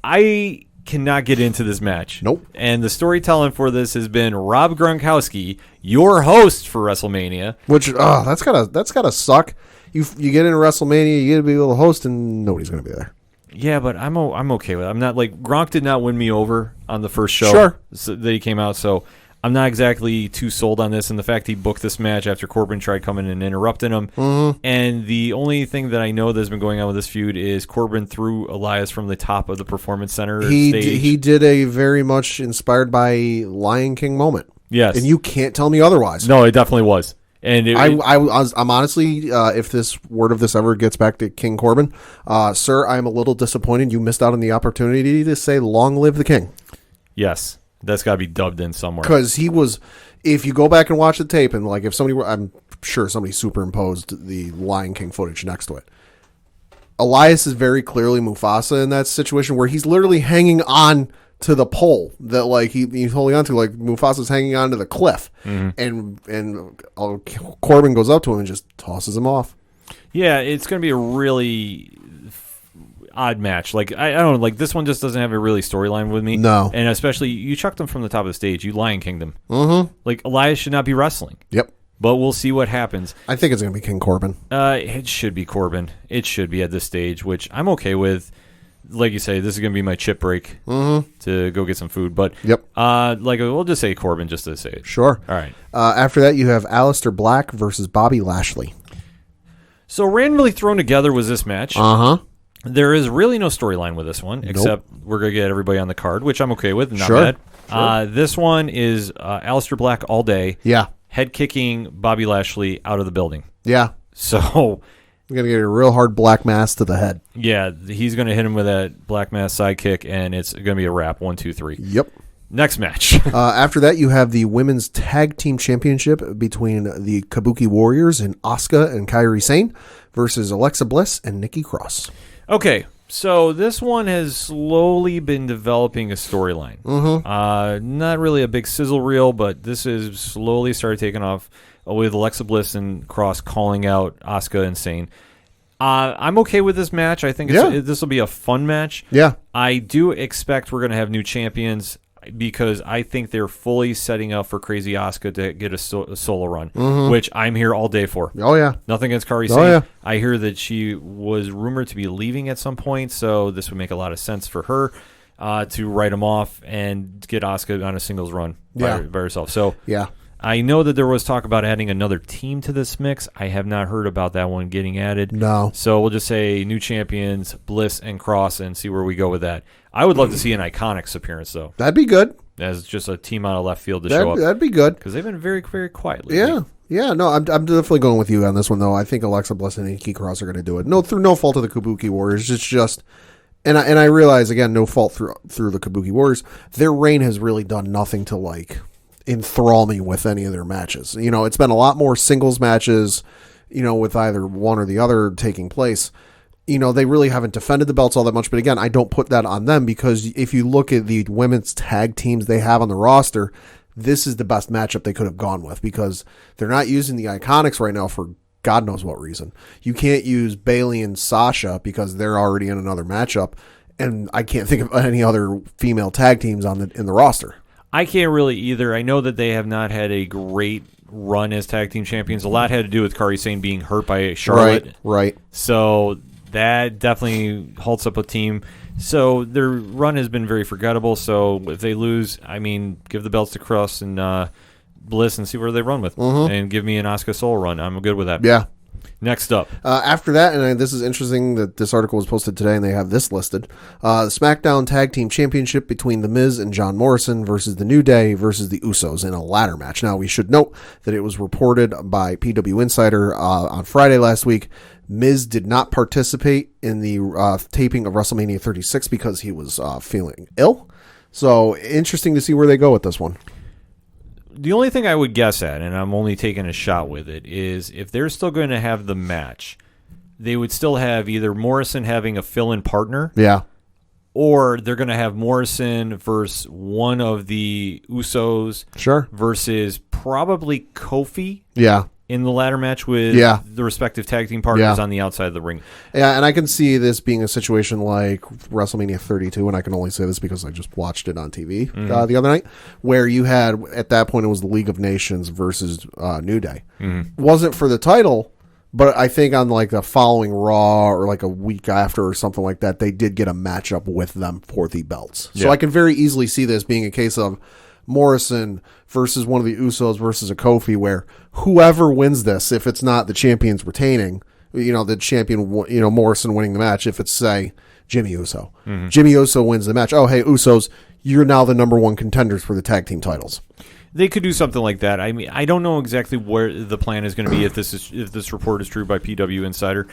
I cannot get into this match. Nope. And the storytelling for this has been Rob Gronkowski, your host for WrestleMania. Which that's gotta suck. You get into WrestleMania, you get to be able to host, and nobody's going to be there. Yeah, but I'm okay with it. I'm not like Gronk did not win me over on the first show Sure. that he came out, so I'm not exactly too sold on this. And the fact he booked this match after Corbin tried coming and interrupting him. Mm-hmm. And the only thing that I know that's been going on with this feud is Corbin threw Elias from the top of the Performance Center stage. He did a very much inspired by Lion King moment. Yes. And you can't tell me otherwise. No, it definitely was. And I'm honestly, if this word of this ever gets back to King Corbin, sir, I'm a little disappointed you missed out on the opportunity to say "Long live the King." Yes, that's got to be dubbed in somewhere. Because he was, if you go back and watch the tape, and like if somebody, I'm sure somebody superimposed the Lion King footage next to it. Elias is very clearly Mufasa in that situation where he's literally hanging on to the pole that like he's holding on to, like Mufasa's hanging on to the cliff, and Corbin goes up to him and just tosses him off. Yeah, it's going to be a really odd match. Like I don't know, like this one just doesn't have a really storyline with me. No, and especially you chucked him from the top of the stage. You Lion Kingdom. Mm-hmm. Like Elias should not be wrestling. Yep. But we'll see what happens. I think it's going to be King Corbin. It should be Corbin. It should be at this stage, which I'm okay with. Like you say, this is going to be my chip break to go get some food. But we'll just say Corbin just to say it. Sure. All right. After that, you have Aleister Black versus Bobby Lashley. So randomly thrown together was this match. There is really no storyline with this one, except we're going to get everybody on the card, which I'm okay with. Not bad. Sure. This one is Aleister Black all day. Yeah. Head kicking Bobby Lashley out of the building. Yeah. So you're going to get a real hard black mass to the head. Yeah, he's going to hit him with that black mass sidekick, and it's going to be a wrap. 1, 2, 3. Yep. Next match. After that, you have the Women's Tag Team Championship between the Kabuki Warriors and Asuka and Kairi Sane versus Alexa Bliss and Nikki Cross. Okay, so this one has slowly been developing a storyline. Not really a big sizzle reel, but this is slowly started taking off with Alexa Bliss and Cross calling out Asuka and Sane. I'm okay with this match. I think this will be a fun match. Yeah. I do expect we're going to have new champions because I think they're fully setting up for Crazy Asuka to get a solo run, which I'm here all day for. Oh, yeah. Nothing against Kairi Sane. Yeah. I hear that she was rumored to be leaving at some point, so this would make a lot of sense for her to write them off and get Asuka on a singles run by herself. So yeah. I know that there was talk about adding another team to this mix. I have not heard about that one getting added. No. So we'll just say new champions, Bliss and Cross, and see where we go with that. I would love to see an Iconics appearance, though. That'd be good. As just a team out of left field to show up. That'd be good. Because they've been very, very quiet lately. Yeah. Yeah, no, I'm definitely going with you on this one, though. I think Alexa Bliss and Nikki Cross are going to do it. No, through no fault of the Kabuki Warriors. It's just... And I realize, again, no fault through the Kabuki Warriors. Their reign has really done nothing to, like... enthrall me with any of their matches. It's been a lot more singles matches, with either one or the other taking place. They really haven't defended the belts all that much, but again, I don't put that on them because if you look at the women's tag teams they have on the roster, this is the best matchup they could have gone with because they're not using the Iconics right now for God knows what reason. You can't use Bayley and Sasha because they're already in another matchup, and I can't think of any other female tag teams in the roster. I can't really either. I know that they have not had a great run as tag team champions. A lot had to do with Kairi Sane being hurt by Charlotte. Right. So that definitely halts up a team. So their run has been very forgettable. So if they lose, give the belts to Cross and Bliss and see where they run with. And give me an Asuka Soul run. I'm good with that. Yeah. Next up. After that, and this is interesting that this article was posted today and they have this listed, the SmackDown Tag Team Championship between The Miz and John Morrison versus The New Day versus the Usos in a ladder match. Now, we should note that it was reported by PW Insider on Friday last week. Miz did not participate in the taping of WrestleMania 36 because he was feeling ill. So, interesting to see where they go with this one. The only thing I would guess at, and I'm only taking a shot with it, is if they're still going to have the match, they would still have either Morrison having a fill-in partner, Yeah. or they're going to have Morrison versus one of the Usos, Sure. versus probably Kofi Yeah. in the ladder match with Yeah. the respective tag team partners Yeah. on the outside of the ring. Yeah, and I can see this being a situation like WrestleMania 32, and I can only say this because I just watched it on TV the other night, where you had, at that point, it was the League of Nations versus New Day. Wasn't for the title, but I think on like the following Raw or like a week after or something like that, they did get a matchup with them for the belts. So Yeah. I can very easily see this being a case of Morrison versus one of the Usos versus a Kofi, where whoever wins this, if it's not the champions retaining, the champion, Morrison winning the match, if it's, say, Jimmy Uso. Jimmy Uso wins the match. Oh, hey, Usos, you're now the number one contenders for the tag team titles. They could do something like that. I mean, I don't know exactly where the plan is going to be if this report is true by PW Insider.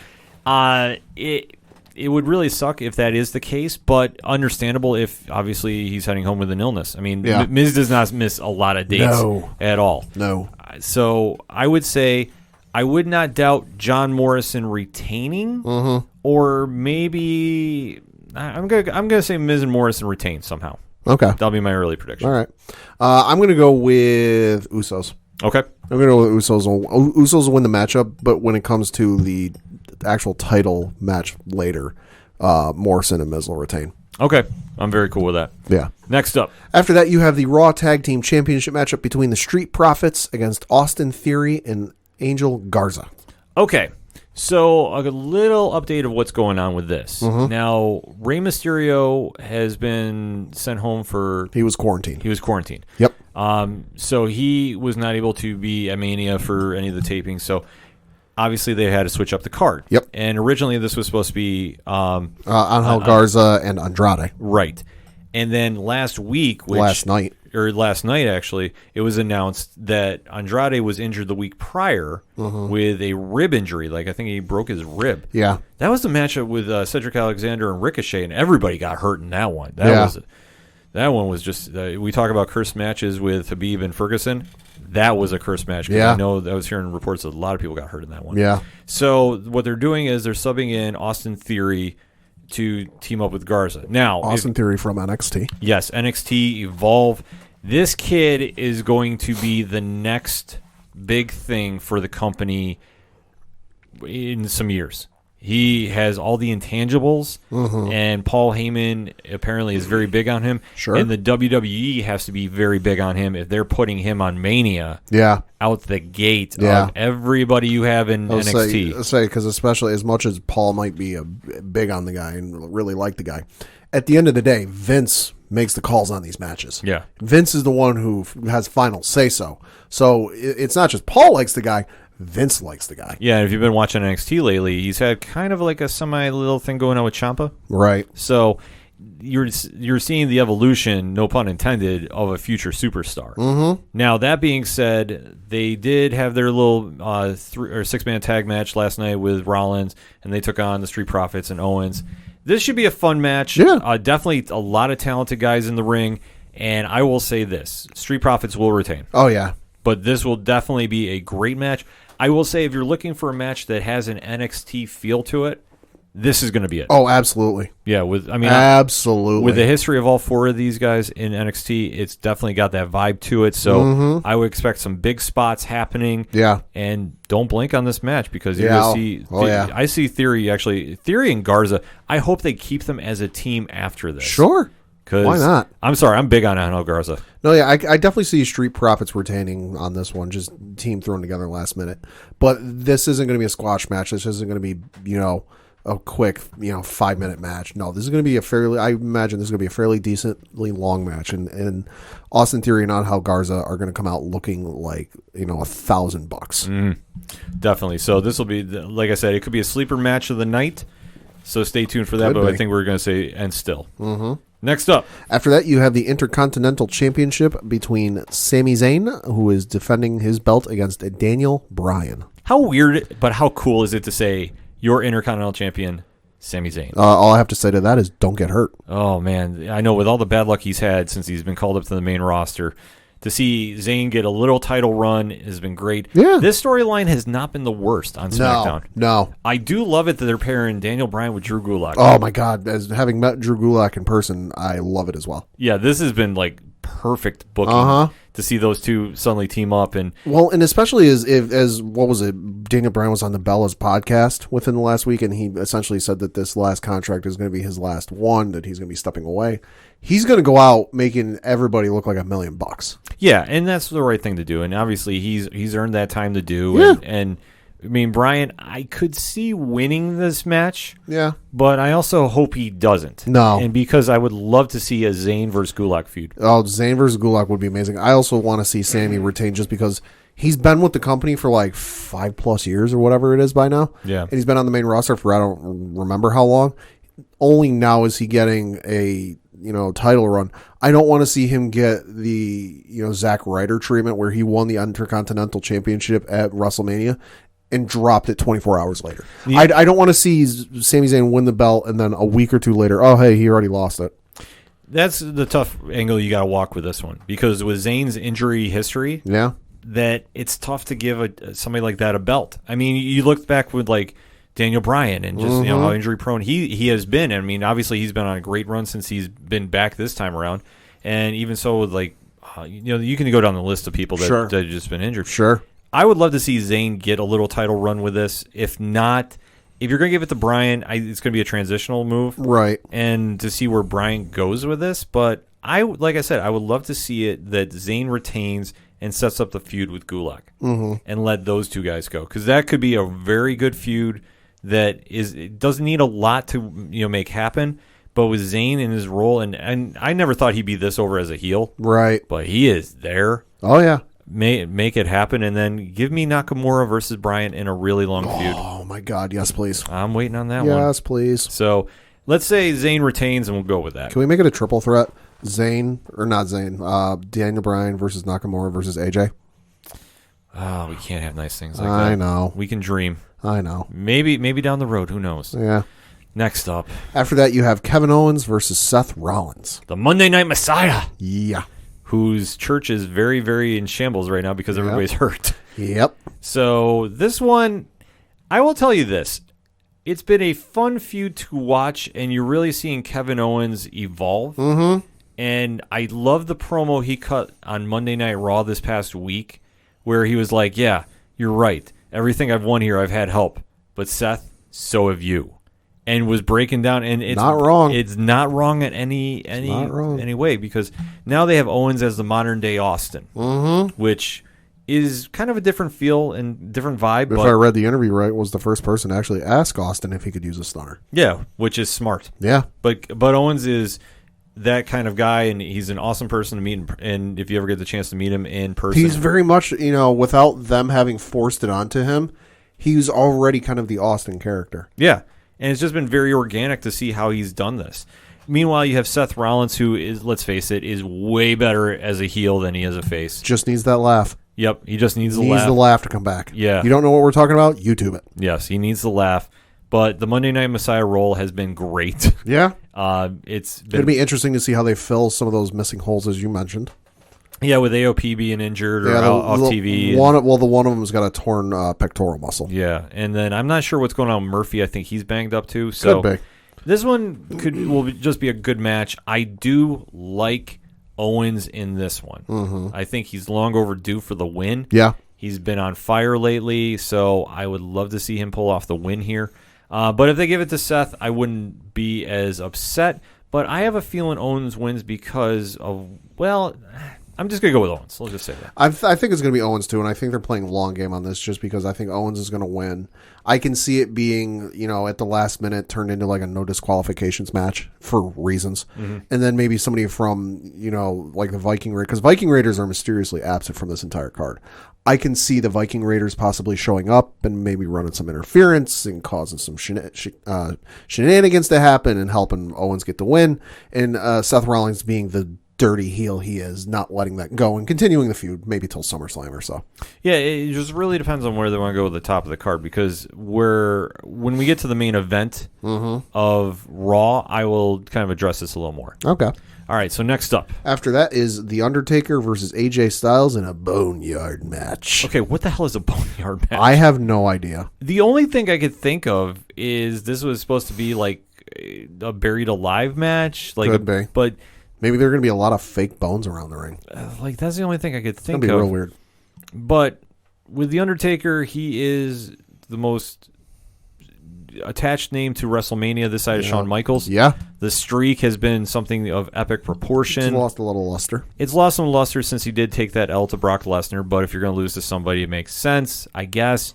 It would really suck if that is the case, but understandable if obviously he's heading home with an illness. I mean, Yeah. Miz does not miss a lot of dates at all. No. So I would say I would not doubt John Morrison retaining, or maybe I'm gonna say Miz and Morrison retain somehow. Okay. That'll be my early prediction. All right. I'm going to go with Usos. Okay. I'm going to go with Usos. Usos will win the matchup, but when it comes to the actual title match later, Morrison and Miz will retain. Okay. I'm very cool with that. Yeah. Next up. After that, you have the Raw Tag Team Championship matchup between the Street Profits against Austin Theory and Angel Garza. Okay. So a little update of what's going on with this. Now, Rey Mysterio has been sent home for... He was quarantined. He was quarantined. Yep. So he was not able to be at Mania for any of the tapings. So obviously they had to switch up the card. Yep. And originally this was supposed to be... Angel Garza and Andrade. Right. And then last week... Last night, actually, it was announced that Andrade was injured the week prior with a rib injury. Like, I think he broke his rib. Yeah. That was the matchup with Cedric Alexander and Ricochet, and everybody got hurt in that one. That one was just... we talk about cursed matches with Khabib and Ferguson. That was a cursed match. Yeah. I know I was hearing reports that a lot of people got hurt in that one. Yeah. So what they're doing is they're subbing in Austin Theory to team up with Garza. Now, Austin Theory from NXT. yes, NXT Evolve. This kid is going to be the next big thing for the company in some years. He has all the intangibles, and Paul Heyman apparently is very big on him. Sure. And the WWE has to be very big on him if they're putting him on Mania Yeah. out the gate Yeah. of everybody you have in NXT. Say, because especially as much as Paul might be big on the guy and really like the guy, at the end of the day, Vince makes the calls on these matches. Yeah. Vince is the one who has final say-so. So it's not just Paul likes the guy, Vince likes the guy. Yeah, and if you've been watching NXT lately, he's had kind of like a semi-little thing going on with Ciampa. Right. So you're seeing the evolution, no pun intended, of a future superstar. Mm-hmm. Now, that being said, they did have their little 3 or 6-man tag match last night with Rollins, and they took on the Street Profits and Owens. This should be a fun match. Yeah. Definitely a lot of talented guys in the ring, and I will say this, Street Profits will retain. Oh, yeah. But this will definitely be a great match. I will say, if you're looking for a match that has an NXT feel to it, this is going to be it. Oh, absolutely. Yeah, Absolutely. with the history of all 4 of these guys in NXT, it's definitely got that vibe to it. So I would expect some big spots happening. Yeah. And don't blink on this match because you're Yeah. going to see. I see Theory and Garza. I hope they keep them as a team after this. Sure. Why not? I'm sorry, I'm big on Angel Garza. No, yeah, I definitely see Street Profits retaining on this one, just team thrown together last minute. But this isn't going to be a squash match. This isn't going to be, a quick 5-minute match. No, this is going to be I imagine this is going to be a fairly decently long match, and Austin Theory and Angel Garza are going to come out looking like $1,000. Definitely. So this will be, like I said, it could be a sleeper match of the night. So stay tuned for that. Could but be. I think we're going to say and still. Next up, After that, you have the Intercontinental Championship between Sami Zayn, who is defending his belt against Daniel Bryan. how weird but how cool is it to say your Intercontinental Champion, Sami Zayn? All I have to say to that is don't get hurt. Oh, man. I know with all the bad luck he's had since he's been called up to the main roster, to see Zayn get a little title run has been great. Yeah. This storyline has not been the worst on SmackDown. No. I do love it that they're pairing Daniel Bryan with Drew Gulak. Oh, my God. As having met Drew Gulak in person, I love it as well. Yeah, this has been like perfect booking to see those two suddenly team up. And especially as what was it? Daniel Bryan was on the Bella's podcast within the last week, and he essentially said that this last contract is going to be his last one, that he's going to be stepping away. He's going to go out making everybody look like $1 million. yeah, and that's the right thing to do. And obviously he's earned that time to do. Yeah. And I mean, Bryan, I could see winning this match. Yeah. But I also hope he doesn't. No. And because I would love to see a Zayn versus Gulak feud. Oh, Zayn versus Gulak would be amazing. I also want to see Sammy retain just because he's been with the company for like 5+ years or whatever it is by now. Yeah. And he's been on the main roster for I don't remember how long. Only now is he getting a title run. I don't want to see him get the Zack Ryder treatment where he won the Intercontinental Championship at WrestleMania and dropped it 24 hours later. Yeah. I don't want to see Sami Zayn win the belt and then a week or two later, oh, hey, he already lost it. That's the tough angle you got to walk with this one. Because with Zayn's injury history, Yeah. that it's tough to give somebody like that a belt. I mean, you look back with like Daniel Bryan and just how injury prone he has been. I mean, obviously he's been on a great run since he's been back this time around. And even so with like, you can go down the list of people that have just been injured. Sure. I would love to see Zayn get a little title run with this. If not, if you're going to give it to Bryan, it's going to be a transitional move. Right. And to see where Bryan goes with this. But like I said, I would love to see it that Zayn retains and sets up the feud with Gulak and let those two guys go. Because that could be a very good feud that it doesn't need a lot to make happen. But with Zayn in his role, and I never thought he'd be this over as a heel. Right. But he is there. Oh, yeah. Make it happen, and then give me Nakamura versus Bryan in a really long feud. Oh, my God. Yes, please. I'm waiting on that one. Yes, please. So let's say Zayn retains, and we'll go with that. Can we make it a triple threat? Daniel Bryan versus Nakamura versus AJ? Oh, we can't have nice things like that. I know. We can dream. I know. Maybe down the road. Who knows? Yeah. Next up, After that, you have Kevin Owens versus Seth Rollins. the Monday Night Messiah, Yeah. whose church is very, very in shambles right now because everybody's hurt. Yep. So this one, I will tell you this. It's been a fun feud to watch, and you're really seeing Kevin Owens evolve. Mm-hmm. And I love the promo he cut on Monday Night Raw this past week, where he was like, yeah, you're right. Everything I've won here, I've had help. But Seth, so have you. And was breaking down, and it's not wrong. It's not wrong in any way, because now they have Owens as the modern day Austin, which is kind of a different feel and different vibe. If I read the interview right, was the first person to actually ask Austin if he could use a stunner. Yeah, which is smart. Yeah. But Owens is that kind of guy, and he's an awesome person to meet. And if you ever get the chance to meet him in person, He's very much, without them having forced it onto him, he's already kind of the Austin character. Yeah. And it's just been very organic to see how he's done this. Meanwhile, you have Seth Rollins, who is, let's face it, is way better as a heel than he is a face. Just needs that laugh. Yep, he just needs the Needs laugh. the laugh to come back. Yeah. You don't know what we're talking about? YouTube it. Yes, he needs the laugh. But the Monday Night Messiah role has been great. Yeah. It's been, It'd be interesting to see how they fill some of those missing holes, as you mentioned. yeah, with AOP being injured or off TV. One of them's got a torn pectoral muscle. Yeah, and then I'm not sure what's going on with Murphy. I think he's banged up too. So Could be. This one will just be a good match. I do like Owens in this one. Mm-hmm. I think he's long overdue for the win. Yeah. He's been on fire lately, so I would love to see him pull off the win here. But if they give it to Seth, I wouldn't be as upset. But I have a feeling Owens wins because of, I'm I'm just going to go with Owens. Let's just say that. I think it's going to be Owens, too, and I think they're playing long game on this just because I think Owens is going to win. I can see it being, at the last minute turned into like a no disqualifications match for reasons. Mm-hmm. And then maybe somebody from, like the Viking Raiders, because Viking Raiders are mysteriously absent from this entire card. I can see the Viking Raiders possibly showing up and maybe running some interference and causing some shenanigans to happen and helping Owens get the win. And Seth Rollins being the dirty heel he is, not letting that go and continuing the feud maybe till SummerSlam or so. Yeah, it just really depends on where they want to go with the top of the card, because when we get to the main event of Raw, I will kind of address this a little more. Okay. All right, so next up. After that is The Undertaker versus AJ Styles in a Boneyard match. Okay, what the hell is a Boneyard match? I have no idea. The only thing I could think of is this was supposed to be like a Buried Alive match. Could be. But maybe there are going to be a lot of fake bones around the ring. That's the only thing I could think of. That'd be of. real weird. But with The Undertaker, he is the most attached name to WrestleMania this side of Shawn Michaels. Yeah. The streak has been something of epic proportion. It's lost a little luster. It's lost some luster since he did take that L to Brock Lesnar, but if you're going to lose to somebody, it makes sense, I guess.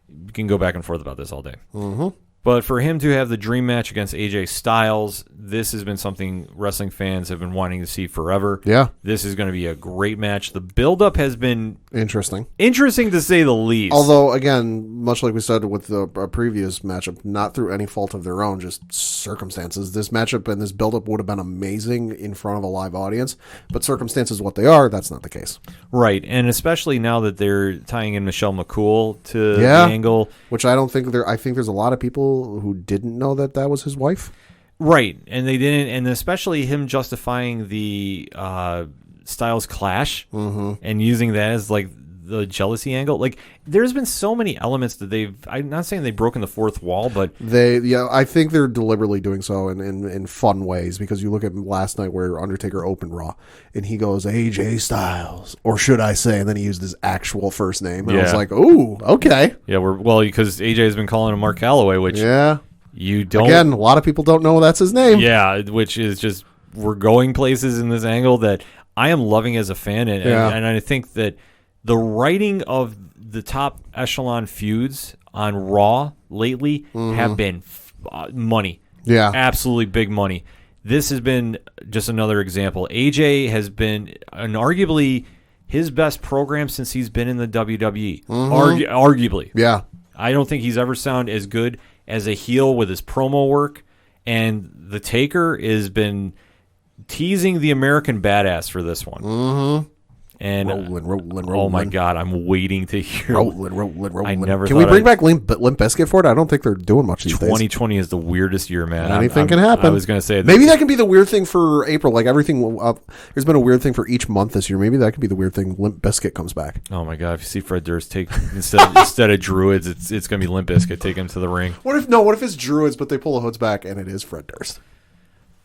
You can go back and forth about this all day. Mm-hmm. But for him to have the dream match against AJ Styles, this has been something wrestling fans have been wanting to see forever. Yeah. This is going to be a great match. The build-up has been interesting to say the least. Although, again, much like we said with the previous matchup, not through any fault of their own, just circumstances. This matchup and this build-up would have been amazing in front of a live audience, but circumstances what they are, that's not the case. Right, and especially now that they're tying in Michelle McCool to the angle. Which I don't think I think there's a lot of people who didn't know that was his wife. Right, and they didn't, and especially him justifying the Styles clash and using that as like the jealousy angle. Like, there's been so many elements that I'm not saying they've broken the fourth wall, but I think they're deliberately doing so in fun ways, because you look at last night where Undertaker opened Raw and he goes AJ Styles, or should I say, and then he used his actual first name, and I was like, ooh, okay. Yeah, because AJ has been calling him Mark Calloway, which you don't. Again, a lot of people don't know that's his name. Yeah, which is just, we're going places in this angle that I am loving as a fan, and I think that the writing of the top echelon feuds on Raw lately have been money. Yeah. Absolutely big money. This has been just another example. AJ has been arguably his best program since he's been in the WWE. Arguably. Yeah. I don't think he's ever sounded as good as a heel with his promo work. And the Taker has been teasing the American Badass for this one. And rolling. Oh my God, I'm waiting to hear. Rolling. I never. Can we bring back Limp Bizkit for it? I don't think they're doing much these days. 2020 is the weirdest year, man. Anything can happen. I was going to say maybe that can be the weird thing for April. Like everything, there's been a weird thing for each month this year. Maybe that could be the weird thing. Limp Bizkit comes back. Oh my God! If you see Fred Durst take instead of Druids, it's going to be Limp Bizkit. Take him to the ring. What if it's Druids, but they pull the hoods back and it is Fred Durst?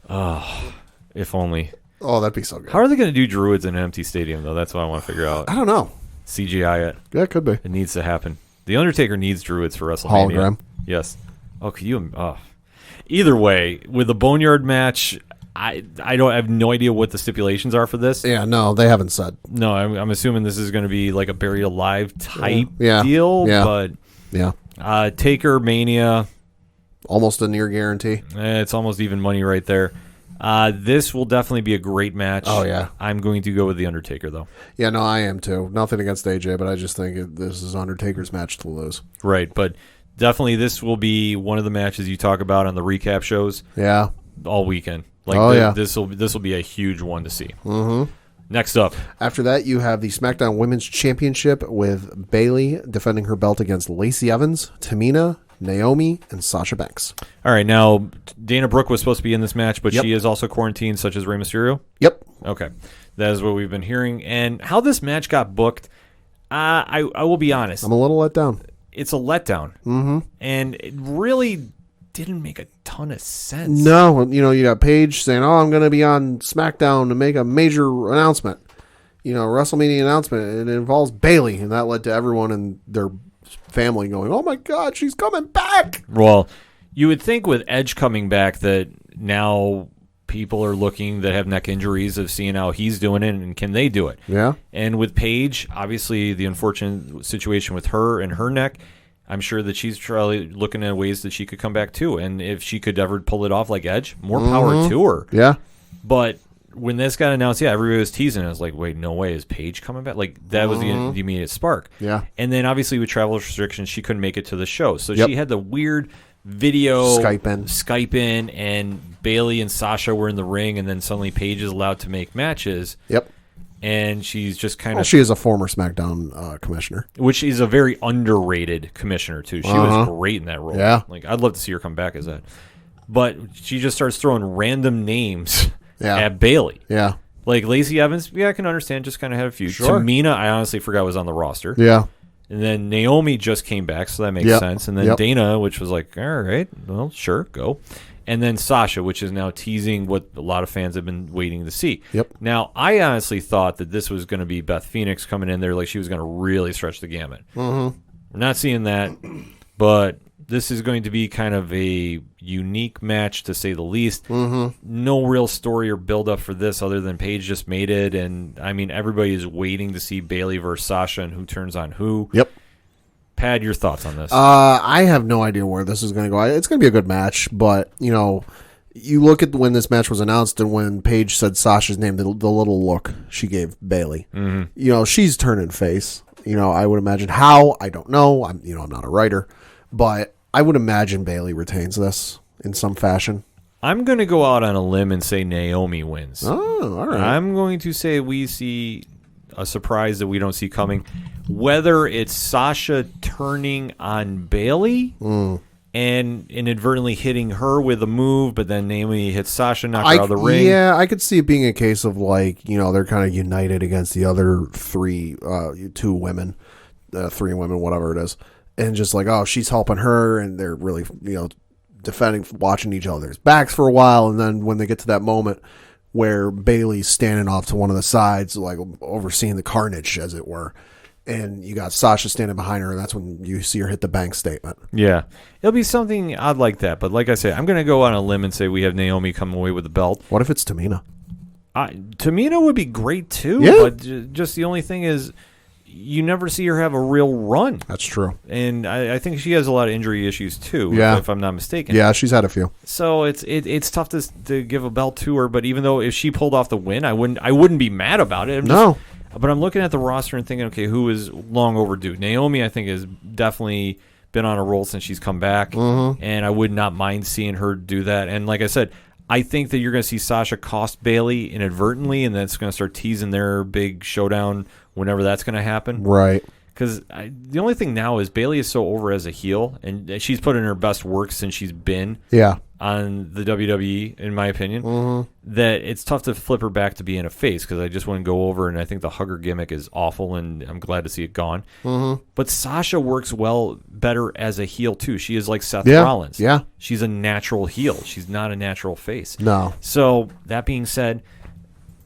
Oh, if only. Oh, that'd be so good. How are they going to do Druids in an empty stadium, though? That's what I want to figure out. I don't know. CGI it. Yeah, it could be. It needs to happen. The Undertaker needs Druids for WrestleMania. Hologram. Yes. Oh, could you? Either way, with the Boneyard match, I have no idea what the stipulations are for this. Yeah, no, they haven't said. No, I'm assuming this is going to be like a Buried Alive type deal. Yeah. But Taker Mania, almost a near guarantee. It's almost even money right there. This will definitely be a great match. Oh, yeah. I'm going to go with The Undertaker, though. Yeah, no, I am, too. Nothing against AJ, but I just think this is Undertaker's match to lose. Right, but definitely this will be one of the matches you talk about on the recap shows. Yeah. All weekend. This will be a huge one to see. Next up. After that, you have the SmackDown Women's Championship with Bayley defending her belt against Lacey Evans, Tamina, Naomi, and Sasha Banks. All right, now Dana Brooke was supposed to be in this match, but she is also quarantined, such as Rey Mysterio? Yep. Okay. That is what we've been hearing. And how this match got booked, I will be honest. I'm a little let down. It's a letdown. And it really didn't make a ton of sense. No, you got Paige saying, I'm going to be on SmackDown to make a major announcement. WrestleMania announcement. It involves Bayley, and that led to everyone and their family going, oh my God, she's coming back. Well, you would think with Edge coming back that now people are looking that have neck injuries of seeing how he's doing it and can they do it. Yeah. And with Paige, obviously the unfortunate situation with her and her neck, I'm sure that she's probably looking at ways that she could come back too. And if she could ever pull it off like Edge, more power to her. Yeah. But when this got announced, everybody was teasing. I was like, wait, no way. Is Paige coming back? Like, that was the immediate spark. Yeah. And then, obviously, with travel restrictions, she couldn't make it to the show. So she had the weird video Skype in, and Bayley and Sasha were in the ring, and then suddenly Paige is allowed to make matches. Yep. And she's just kind of... She is a former SmackDown commissioner. Which is a very underrated commissioner, too. She was great in that role. Yeah. Like, I'd love to see her come back as that. But she just starts throwing random names... at Bayley. Yeah. Like Lacey Evans, I can understand, just kind of had a few. Sure. Tamina, I honestly forgot was on the roster. Yeah. And then Naomi just came back, so that makes sense. And then Dana, which was like, all right, well, sure, go. And then Sasha, which is now teasing what a lot of fans have been waiting to see. Yep. Now, I honestly thought that this was going to be Beth Phoenix coming in there, like she was going to really stretch the gamut. We're not seeing that, but... This is going to be kind of a unique match, to say the least. No real story or build-up for this other than Paige just made it. And, I mean, everybody is waiting to see Bayley versus Sasha and who turns on who. Yep. Pad, your thoughts on this? I have no idea where this is going to go. It's going to be a good match, but, you know, you look at when this match was announced and when Paige said Sasha's name, the little look she gave Bayley. You know, she's turning face. You know, I would imagine how. I don't know. I'm not a writer. But... I would imagine Bayley retains this in some fashion. I'm going to go out on a limb and say Naomi wins. Oh, all right. I'm going to say we see a surprise that we don't see coming. Whether it's Sasha turning on Bayley and inadvertently hitting her with a move, but then Naomi hits Sasha, knock her out of the ring. Yeah, I could see it being a case of like, you know, they're kind of united against the other three women, whatever it is. And just like, oh, she's helping her, and they're really, you know, defending, watching each other's backs for a while. And then when they get to that moment where Bayley's standing off to one of the sides, like overseeing the carnage, as it were, and you got Sasha standing behind her, and that's when you see her hit the bank statement. Yeah. It'll be something odd like that. But like I said, I'm going to go on a limb and say we have Naomi come away with the belt. What if it's Tamina? Tamina would be great, too. Yeah. But just the only thing is... You never see her have a real run. That's true. And I think she has a lot of injury issues, too, if I'm not mistaken. Yeah, she's had a few. So it's tough to give a belt to her, but even though if she pulled off the win, I wouldn't be mad about it. But I'm looking at the roster and thinking, okay, who is long overdue? Naomi, I think, has definitely been on a roll since she's come back, and I would not mind seeing her do that. And like I said, I think that you're going to see Sasha cost Bayley inadvertently, and that's going to start teasing their big showdown whenever that's going to happen. Right. Because the only thing now is Bayley is so over as a heel, and she's put in her best work since she's been on the WWE, in my opinion, that it's tough to flip her back to being a face, because I just wouldn't go over, and I think the hugger gimmick is awful, and I'm glad to see it gone. But Sasha works better as a heel, too. She is like Seth Rollins. Yeah. She's a natural heel. She's not a natural face. No. So, that being said,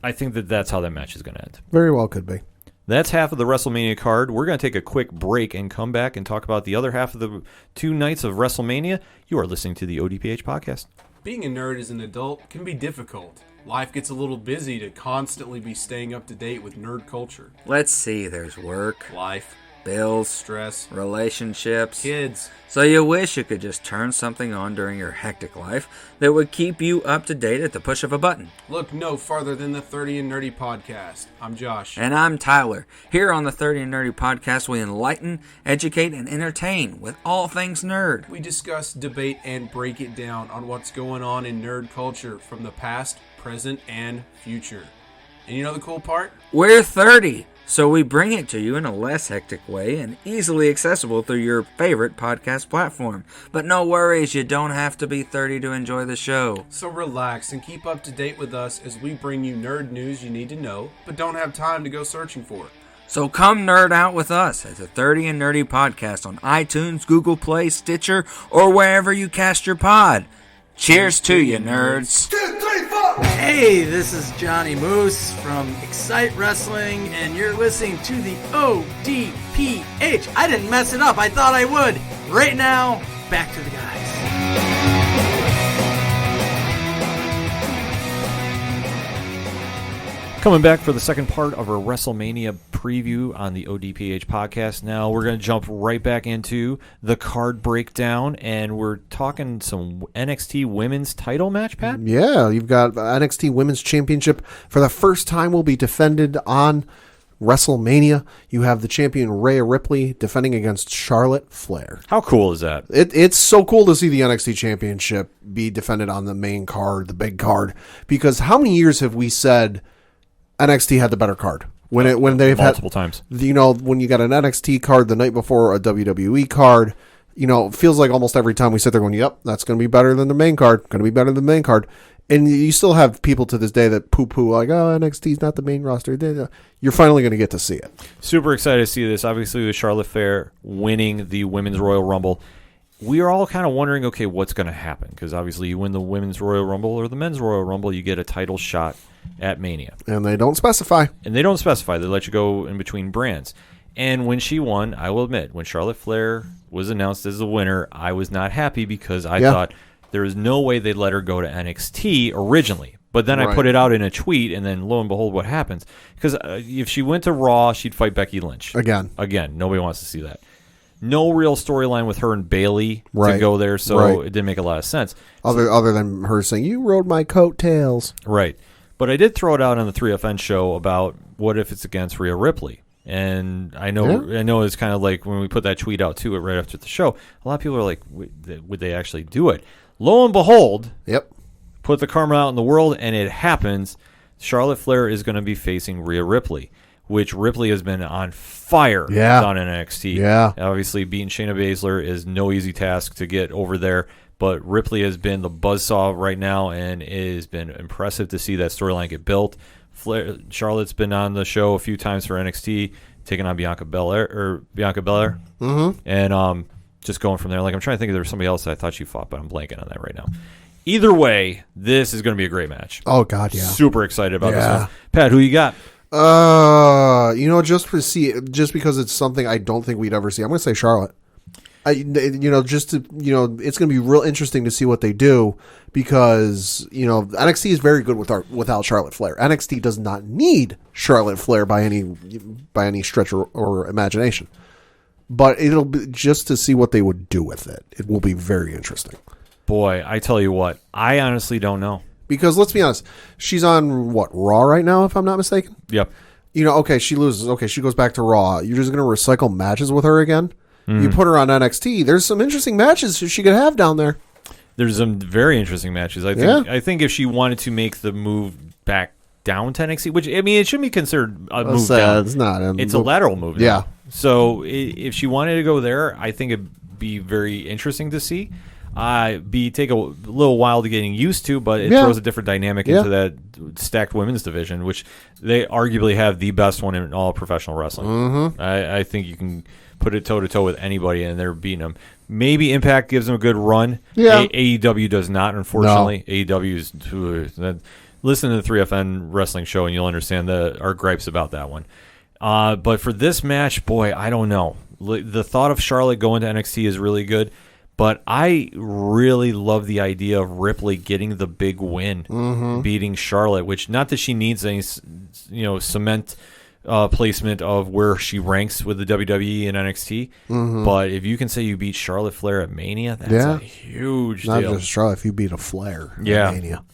I think that's how that match is going to end. Very well could be. That's half of the WrestleMania card. We're going to take a quick break and come back and talk about the other half of the 2 nights of WrestleMania. You are listening to the ODPH podcast. Being a nerd as an adult can be difficult. Life gets a little busy to constantly be staying up to date with nerd culture. Let's see, there's work, Life, bills, stress, relationships, kids. So you wish you could just turn something on during your hectic life that would keep you up to date at the push of a button. Look no farther than the 30 and Nerdy podcast. I'm Josh. And I'm Tyler. Here on the 30 and Nerdy podcast, we enlighten, educate, and entertain with all things nerd. We discuss, debate, and break it down on what's going on in nerd culture from the past, present, and future. And you know the cool part? We're 30. So we bring it to you in a less hectic way and easily accessible through your favorite podcast platform. But no worries, you don't have to be 30 to enjoy the show. So relax and keep up to date with us as we bring you nerd news you need to know, but don't have time to go searching for it. So come nerd out with us at the 30 and Nerdy podcast on iTunes, Google Play, Stitcher, or wherever you cast your pod. Cheers to you, nerds. 2, 3, 4. Hey, this is Johnny Moose from Excite Wrestling, and you're listening to the ODPH. I didn't mess it up. I thought I would. Right now, back to the guys. Coming back for the second part of our WrestleMania preview on the ODPH podcast. Now we're going to jump right back into the card breakdown, and we're talking some NXT women's title match, Pat? Yeah, you've got NXT Women's Championship for the first time will be defended on WrestleMania. You have the champion Rhea Ripley defending against Charlotte Flair. How cool is that? It's so cool to see the NXT Championship be defended on the main card, the big card, because how many years have we said NXT had the better card? When they've multiple had times. When you got an NXT card the night before a WWE card, it feels like almost every time we sit there going, yep, that's going to be better than the main card, going to be better than the main card. And you still have people to this day that poo-poo like, oh, NXT's not the main roster. You're finally going to get to see it. Super excited to see this. Obviously, with Charlotte Flair winning the Women's Royal Rumble, we are all kind of wondering, okay, what's going to happen? Because obviously you win the Women's Royal Rumble or the Men's Royal Rumble, you get a title shot at Mania. And they don't specify. They let you go in between brands. And when she won, I will admit, when Charlotte Flair was announced as the winner, I was not happy because I thought there is no way they'd let her go to NXT originally. But then I put it out in a tweet, and then lo and behold, what happens? Because if she went to Raw, she'd fight Becky Lynch. Again. Nobody wants to see that. No real storyline with her and Bayley to go there, so it didn't make a lot of sense. Other than her saying, you rode my coattails. Right. But I did throw it out on the 3FN show about what if it's against Rhea Ripley. And I know it's kind of like when we put that tweet out, too, right after the show, a lot of people are like, would they actually do it? Lo and behold, put the karma out in the world, and it happens. Charlotte Flair is going to be facing Rhea Ripley, which Ripley has been on fire on NXT. Yeah. Obviously, beating Shayna Baszler is no easy task to get over there, but Ripley has been the buzzsaw right now, and it has been impressive to see that storyline get built. Charlotte's been on the show a few times for NXT, taking on Bianca Belair. Mm-hmm. And just going from there. Like, I'm trying to think if there was somebody else I thought she fought, but I'm blanking on that right now. Either way, this is going to be a great match. Oh, God, yeah. Super excited about this one. Pat, who you got? Just because it's something I don't think we'd ever see, I'm going to say Charlotte. It's going to be real interesting to see what they do because, NXT is very good without Charlotte Flair. NXT does not need Charlotte Flair by any stretch or imagination. But it'll be just to see what they would do with it. It will be very interesting. Boy, I tell you what, I honestly don't know. Because let's be honest, she's on Raw right now, if I'm not mistaken? Yep. Okay, she loses. Okay, she goes back to Raw. You're just going to recycle matches with her again? You put her on NXT. There's some interesting matches she could have down there. There's some very interesting matches. I think if she wanted to make the move back down to NXT, which, I mean, it shouldn't be considered a move down. It's not. It's a lateral move. Yeah. Down. So if she wanted to go there, I think it'd be very interesting to see. Take a little while to getting used to, but it throws a different dynamic into that stacked women's division, which they arguably have the best one in all professional wrestling. Mm-hmm. I think you can put it toe-to-toe with anybody, and they're beating them. Maybe Impact gives them a good run. Yeah. AEW does not, unfortunately. No. AEW is... Listen to the 3FN wrestling show, and you'll understand our gripes about that one. But for this match, boy, I don't know. The thought of Charlotte going to NXT is really good, but I really love the idea of Ripley getting the big win, beating Charlotte, which not that she needs any, cement placement of where she ranks with the WWE and NXT, but if you can say you beat Charlotte Flair at Mania, that's a huge deal. Not just Charlotte, if you beat a Flair at Mania.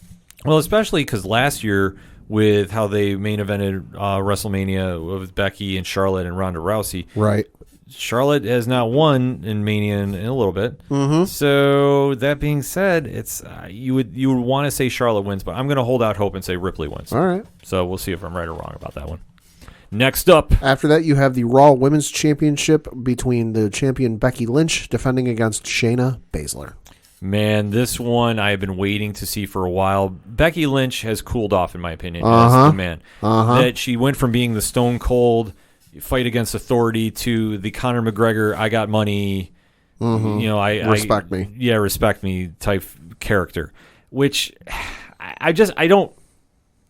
Well, especially because last year, with how they main evented WrestleMania with Becky and Charlotte and Ronda Rousey, right? Charlotte has not won in Mania in a little bit. So that being said, it's you would want to say Charlotte wins, but I'm going to hold out hope and say Ripley wins. All right. So we'll see if I'm right or wrong about that one. Next up. After that, you have the Raw Women's Championship between the champion Becky Lynch defending against Shayna Baszler. Man, this one I've been waiting to see for a while. Becky Lynch has cooled off, in my opinion, as the man. That she went from being the Stone Cold fight against authority to the Conor McGregor, I got money, respect me. Yeah, respect me type character. Which I don't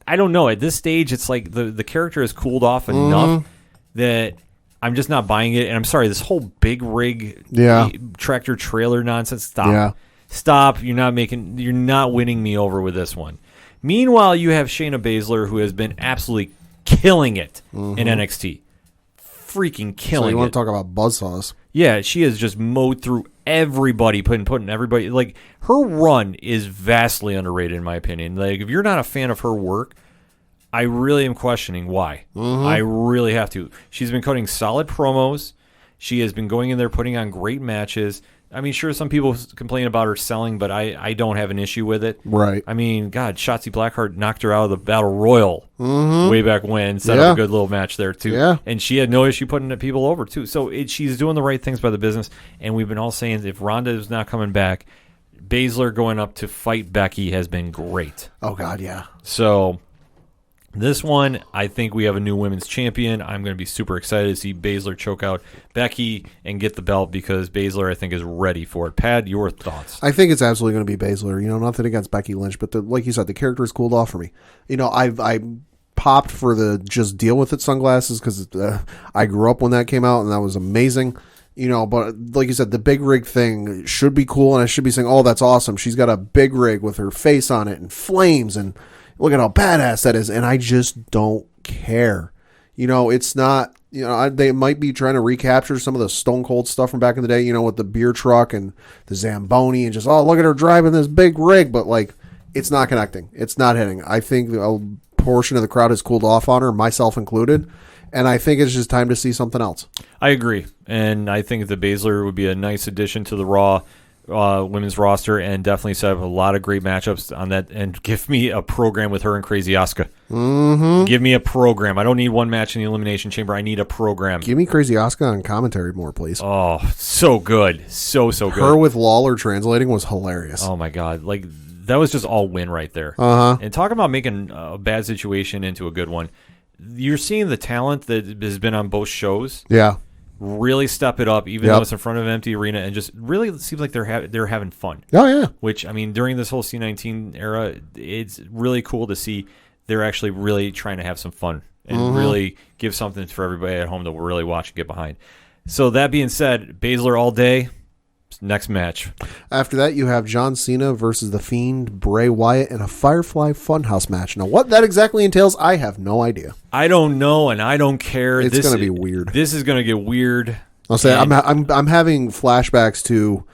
know. At this stage, it's like the character has cooled off enough that I'm just not buying it. And I'm sorry, this whole big rig tractor trailer nonsense. Stop. Yeah. Stop. You're not winning me over with this one. Meanwhile, you have Shayna Baszler, who has been absolutely killing it in NXT. Freaking killing it. So you want to talk about buzzsaws? Yeah, she has just mowed through everybody, putting everybody. Like, her run is vastly underrated, in my opinion. Like, if you're not a fan of her work, I really am questioning why. I really have to. She's been cutting solid promos. She has been going in there, putting on great matches. I mean, sure, some people complain about her selling, but I don't have an issue with it. Right. I mean, God, Shotzi Blackheart knocked her out of the Battle Royal way back when, set up a good little match there, too. Yeah. And she had no issue putting people over, too. So she's doing the right things by the business, and we've been all saying if Ronda is not coming back, Baszler going up to fight Becky has been great. Oh, God, yeah. So this one, I think we have a new women's champion. I'm going to be super excited to see Baszler choke out Becky and get the belt because Baszler, I think, is ready for it. Pad, your thoughts? I think it's absolutely going to be Baszler. You know, nothing against Becky Lynch, but like you said, the character has cooled off for me. You know, I popped for the just deal with it sunglasses because I grew up when that came out and that was amazing. You know, but like you said, the big rig thing should be cool, and I should be saying, "Oh, that's awesome! She's got a big rig with her face on it and flames and." Look at how badass that is, and I just don't care. You know, it's not, you know, they might be trying to recapture some of the Stone Cold stuff from back in the day, you know, with the beer truck and the Zamboni and just, oh, look at her driving this big rig, but, like, it's not connecting. It's not hitting. I think a portion of the crowd has cooled off on her, myself included, and I think it's just time to see something else. I agree, and I think the Baszler would be a nice addition to the Raw women's roster and definitely set up a lot of great matchups on that, and give me a program with her and Crazy Asuka. Give me a program. I don't need one match in the Elimination Chamber. I need a program. Give me Crazy Asuka on commentary more, please. Oh, so good. So good. Her with Lawler translating was hilarious. Oh, my God. Like, that was just all win right there. And talk about making a bad situation into a good one. You're seeing the talent that has been on both shows. Yeah. Really step it up, even though it's in front of an empty arena, and just really seems like they're having fun. Oh, yeah. Which, I mean, during this whole C19 era, it's really cool to see they're actually really trying to have some fun and really give something for everybody at home to really watch and get behind. So that being said, Baszler all day. Next match. After that, you have John Cena versus The Fiend, Bray Wyatt, in a Firefly Funhouse match. Now, what that exactly entails, I have no idea. I don't know, and I don't care. It's going to be weird. This is going to get weird. I'll say I'm having flashbacks to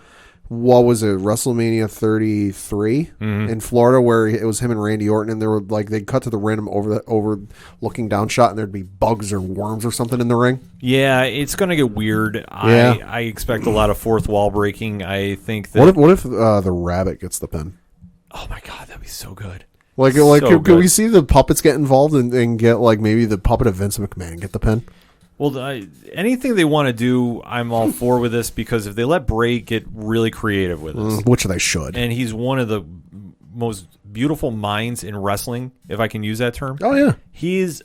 what was it, WrestleMania 33 in Florida, where it was him and Randy Orton, and they were like they cut to the random over looking down shot, and there'd be bugs or worms or something in the ring. Yeah, it's going to get weird. Yeah. I expect a lot of fourth wall breaking. I think that what if the rabbit gets the pin? Oh my God, that'd be so good. Could we see the puppets get involved and get like maybe the puppet of Vince McMahon get the pin? Well, anything they want to do, I'm all for with this, because if they let Bray get really creative with this, which they should, and he's one of the most beautiful minds in wrestling, if I can use that term. Oh yeah, he's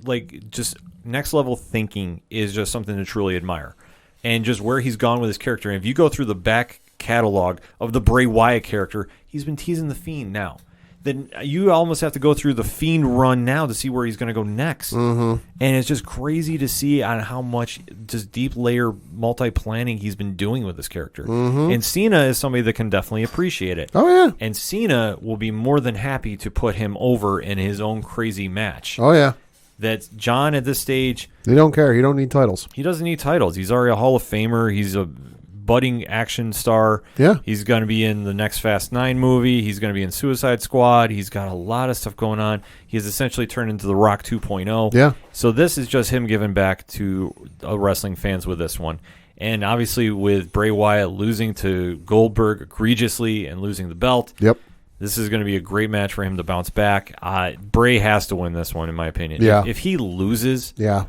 like just next level thinking is just something to truly admire, and just where he's gone with his character. And if you go through the back catalog of the Bray Wyatt character, he's been teasing the Fiend now. Then you almost have to go through the Fiend run now to see where he's going to go next. And it's just crazy to see on how much just deep layer multi-planning he's been doing with this character. And Cena is somebody that can definitely appreciate it. Oh, yeah. And Cena will be more than happy to put him over in his own crazy match. Oh, yeah. That John at this stage... They don't care. He don't need titles. He doesn't need titles. He's already a Hall of Famer. He's a budding action star. Yeah. He's going to be in the next Fast 9 movie. He's going to be in Suicide Squad. He's got a lot of stuff going on. He has essentially turned into The Rock 2.0. Yeah. So this is just him giving back to wrestling fans with this one. And obviously with Bray Wyatt losing to Goldberg egregiously and losing the belt. Yep. This is going to be a great match for him to bounce back. Bray has to win this one, in my opinion. Yeah. If he loses, I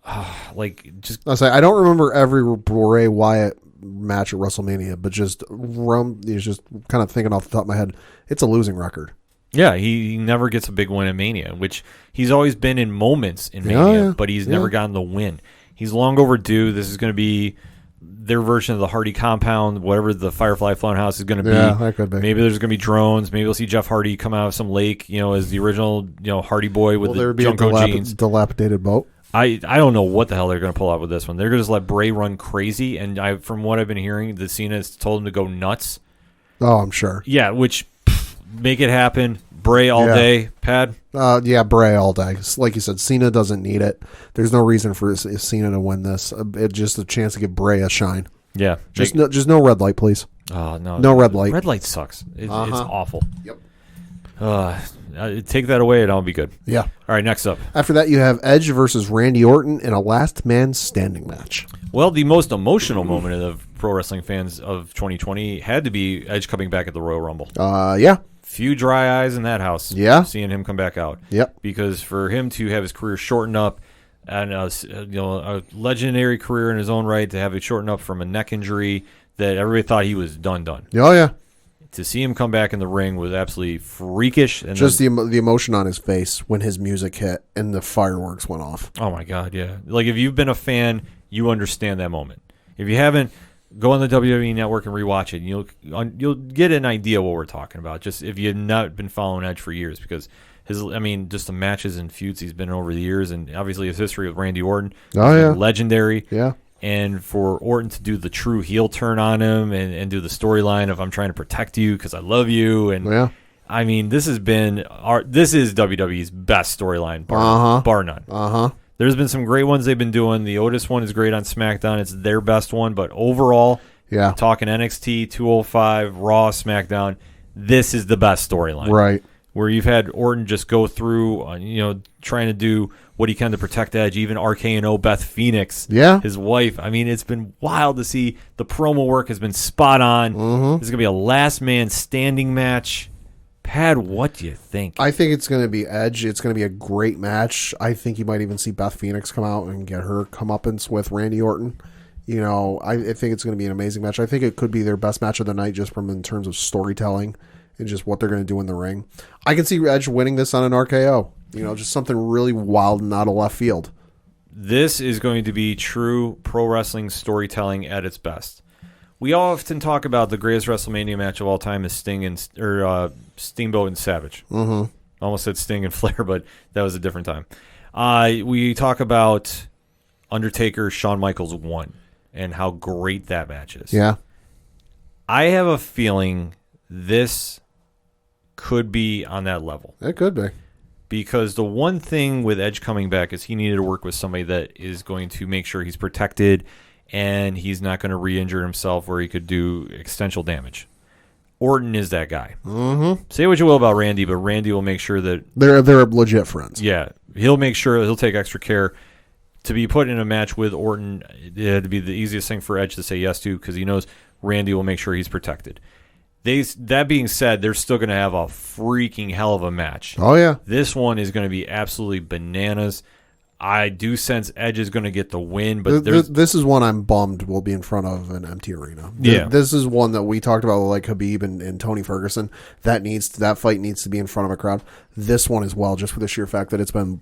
don't remember every Bray Wyatt match at WrestleMania, but just kind of thinking off the top of my head, it's a losing record. Yeah, he never gets a big win in Mania, which he's always been in moments in Mania, but he's never gotten the win. He's long overdue. This is going to be their version of the Hardy compound, whatever the Firefly Funhouse is going to be. Yeah, that could be. Maybe there's going to be drones. Maybe we'll see Jeff Hardy come out of some lake, as the original, Hardy boy with the Junko jeans. Dilapidated boat. I don't know what the hell they're going to pull out with this one. They're going to just let Bray run crazy, and from what I've been hearing, the Cena has told him to go nuts. Oh, I'm sure. Yeah, which make it happen. Bray all Yeah. day, Pad. Yeah, Bray all day. Like you said, Cena doesn't need it. There's no reason for Cena to win this. It's just a chance to give Bray a shine. Yeah. Just no red light, please. Oh, no. No red light. Red light sucks. It's awful. Yep. Take that away and I'll be good. Yeah. All right, next up. After that, you have Edge versus Randy Orton in a last man standing match. Well, the most emotional moment of pro wrestling fans of 2020 had to be Edge coming back at the Royal Rumble. Yeah. Few dry eyes in that house. Yeah. Seeing him come back out. Yep. Because for him to have his career shortened up, and a legendary career in his own right, to have it shortened up from a neck injury that everybody thought he was done. Oh, yeah. To see him come back in the ring was absolutely freakish. And Just the emotion on his face when his music hit and the fireworks went off. Oh, my God, yeah. Like, if you've been a fan, you understand that moment. If you haven't, go on the WWE Network and rewatch it. And you'll get an idea what we're talking about, just if you've not been following Edge for years, because just the matches and feuds he's been in over the years, and obviously his history with Randy Orton. Oh, yeah. Legendary. Yeah. And for Orton to do the true heel turn on him and do the storyline of I'm trying to protect you because I love you. And Yeah. I mean, this is WWE's best storyline, bar none. There's been some great ones they've been doing. The Otis one is great on SmackDown. It's their best one. But overall, Yeah. talking NXT, 205, Raw, SmackDown, this is the best storyline. Right. Where you've had Orton just go through, trying to do what he can to protect Edge, even RK&O, Beth Phoenix, Yeah. his wife. I mean, it's been wild to see. The promo work has been spot on. This is going to be a last man standing match. Pad, what do you think? I think it's going to be Edge. It's going to be a great match. I think you might even see Beth Phoenix come out and get her comeuppance with Randy Orton. I think it's going to be an amazing match. I think it could be their best match of the night just from in terms of storytelling and just what they're going to do in the ring. I can see Edge winning this on an RKO. Just something really wild and out of left field. This is going to be true pro wrestling storytelling at its best. We often talk about the greatest WrestleMania match of all time is Steamboat and Savage. I almost said Sting and Flair, but that was a different time. We talk about Undertaker, Shawn Michaels 1, and how great that match is. Yeah. I have a feeling this could be on that level. It could be. Because the one thing with Edge coming back is he needed to work with somebody that is going to make sure he's protected and he's not going to re-injure himself where he could do extensive damage. Orton is that guy. Say what you will about Randy, but Randy will make sure that They're legit friends. Yeah, he'll make sure he'll take extra care to be put in a match with Orton. It'd be the easiest thing for Edge to say yes to because he knows Randy will make sure he's protected. That being said, they're still going to have a freaking hell of a match. Oh, yeah. This one is going to be absolutely bananas. I do sense Edge is going to get the win, but this is one I'm bummed will be in front of an empty arena. This is one that we talked about, like Khabib and Tony Ferguson. That fight needs to be in front of a crowd. This one as well, just for the sheer fact that it's been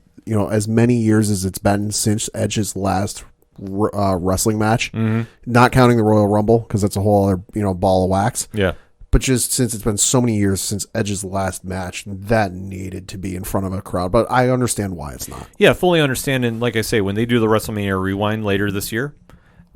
as many years as it's been since Edge's last wrestling match, not counting the Royal Rumble because that's a whole other ball of wax. Yeah. But just since it's been so many years since Edge's last match, that needed to be in front of a crowd. But I understand why it's not. Yeah, fully understand. And like I say, when they do the WrestleMania Rewind later this year,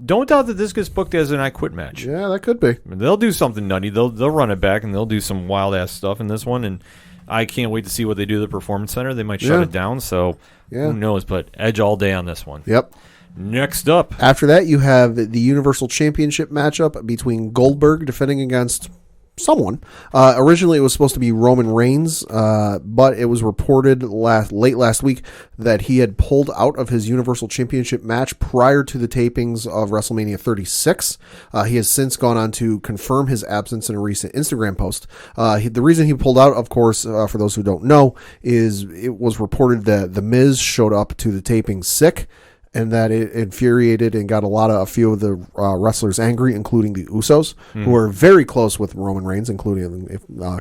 don't doubt that this gets booked as an I Quit match. Yeah, that could be. They'll do something nutty. They'll run it back, and they'll do some wild-ass stuff in this one. And I can't wait to see what they do at the Performance Center. They might shut it down, so who knows. But Edge all day on this one. Yep. Next up. After that, you have the Universal Championship matchup between Goldberg defending against someone. Originally, it was supposed to be Roman Reigns, but it was reported late last week that he had pulled out of his Universal Championship match prior to the tapings of WrestleMania 36. He has since gone on to confirm his absence in a recent Instagram post. The reason he pulled out, of course, for those who don't know, is it was reported that The Miz showed up to the taping sick, and that it infuriated and got a few of the wrestlers angry, including the Usos, who are very close with Roman Reigns, including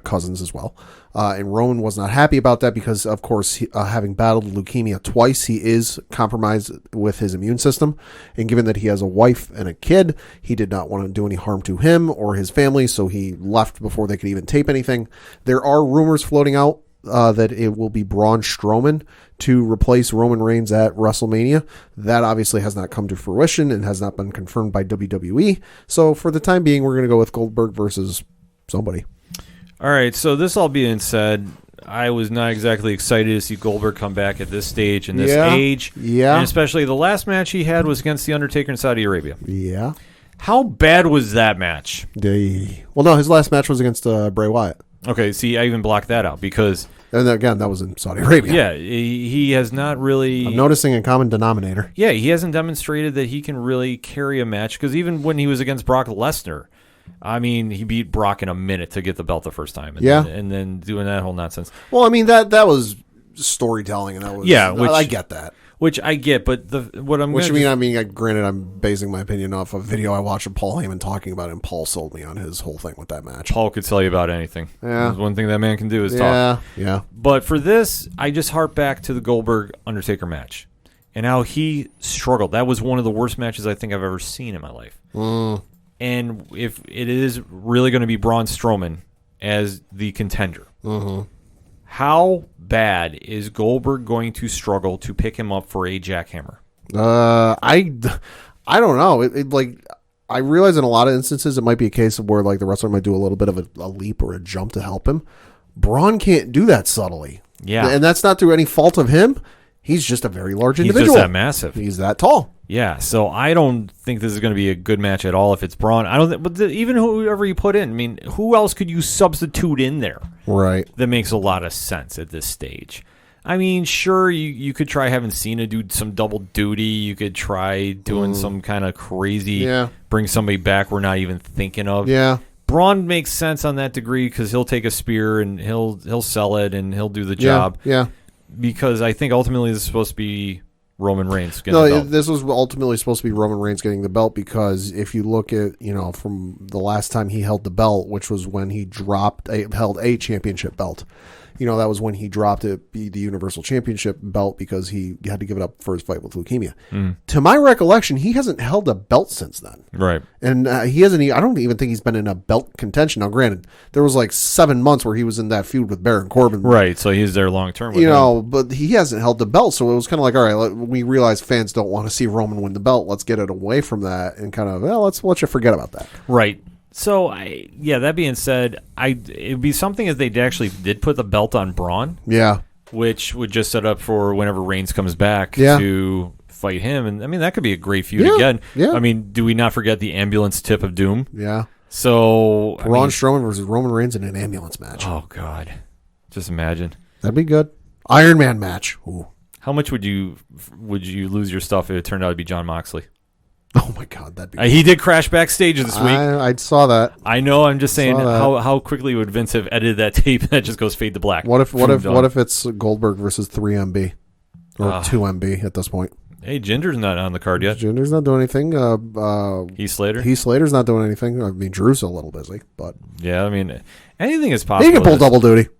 cousins as well. And Roman was not happy about that because, of course, having battled leukemia twice, he is compromised with his immune system. And given that he has a wife and a kid, he did not want to do any harm to him or his family, so he left before they could even tape anything. There are rumors floating out that it will be Braun Strowman to replace Roman Reigns at WrestleMania. That obviously has not come to fruition and has not been confirmed by WWE. So for the time being, we're going to go with Goldberg versus somebody. All right, so this all being said, I was not exactly excited to see Goldberg come back at this stage and this Yeah. age. Yeah. And especially the last match he had was against The Undertaker in Saudi Arabia. Yeah. How bad was that match? Well, no, his last match was against Bray Wyatt. Okay, see, I even blocked that out because... And again, that was in Saudi Arabia. Yeah, he has not really... I'm noticing a common denominator. Yeah, he hasn't demonstrated that he can really carry a match because even when he was against Brock Lesnar, I mean, he beat Brock in a minute to get the belt the first time. And Yeah. and then doing that whole nonsense. Well, I mean, that was storytelling, and that was... Yeah, I get that. Which I get, but granted, I'm basing my opinion off a video I watched of Paul Heyman talking about it, and Paul sold me on his whole thing with that match. Paul could tell you about anything. Yeah. There's one thing that man can do is talk. Yeah. But for this, I just harp back to the Goldberg-Undertaker match and how he struggled. That was one of the worst matches I think I've ever seen in my life. And if it is really going to be Braun Strowman as the contender, how bad is Goldberg going to struggle to pick him up for a jackhammer? I don't know. I realize in a lot of instances it might be a case of where like the wrestler might do a little bit of a leap or a jump to help him. Braun can't do that subtly. Yeah. And that's not through any fault of him. He's just a very large individual. He's just that massive. He's that tall. Yeah, so I don't think this is going to be a good match at all if it's Braun. I don't think, but even whoever you put in, I mean, who else could you substitute in there? Right. That makes a lot of sense at this stage. I mean, sure, you could try having Cena do some double duty. You could try doing some kind of crazy, bring somebody back we're not even thinking of. Yeah. Braun makes sense on that degree because he'll take a spear and he'll sell it and he'll do the job. Yeah. Because I think ultimately this is supposed to be Roman Reigns getting the belt. This was ultimately supposed to be Roman Reigns getting the belt because if you look at, from the last time he held the belt, which was when he held a championship belt. That was when he dropped the Universal Championship belt because he had to give it up for his fight with leukemia. To my recollection, he hasn't held a belt since then. Right. And he hasn't. I don't even think he's been in a belt contention. Now, granted, there was like 7 months where he was in that feud with Baron Corbin. Right. So he's there long term. But he hasn't held the belt. So it was kind of like, all right, we realize fans don't want to see Roman win the belt. Let's get it away from that and kind of, let's let you forget about that. Right. So, that being said, it'd be something if they actually did put the belt on Braun. Yeah. Which would just set up for whenever Reigns comes back to fight him. And, I mean, that could be a great feud again. Yeah. I mean, do we not forget the ambulance tip of doom? Yeah. So, Braun Strowman versus Roman Reigns in an ambulance match. Oh, God. Just imagine. That'd be good. Iron Man match. Ooh. How much would you lose your stuff if it turned out to be Jon Moxley? Oh my God, that'd be. He did crash backstage this week. I saw that. I know. I'm just saying how quickly would Vince have edited that tape that just goes fade to black. What if it's Goldberg versus 3MB or 2MB at this point? Hey, Jinder's not on the card yet. Jinder's not doing anything. Heath Slater. Heath Slater's not doing anything. I mean, Drew's a little busy, but yeah, I mean, anything is possible. He can pull double duty.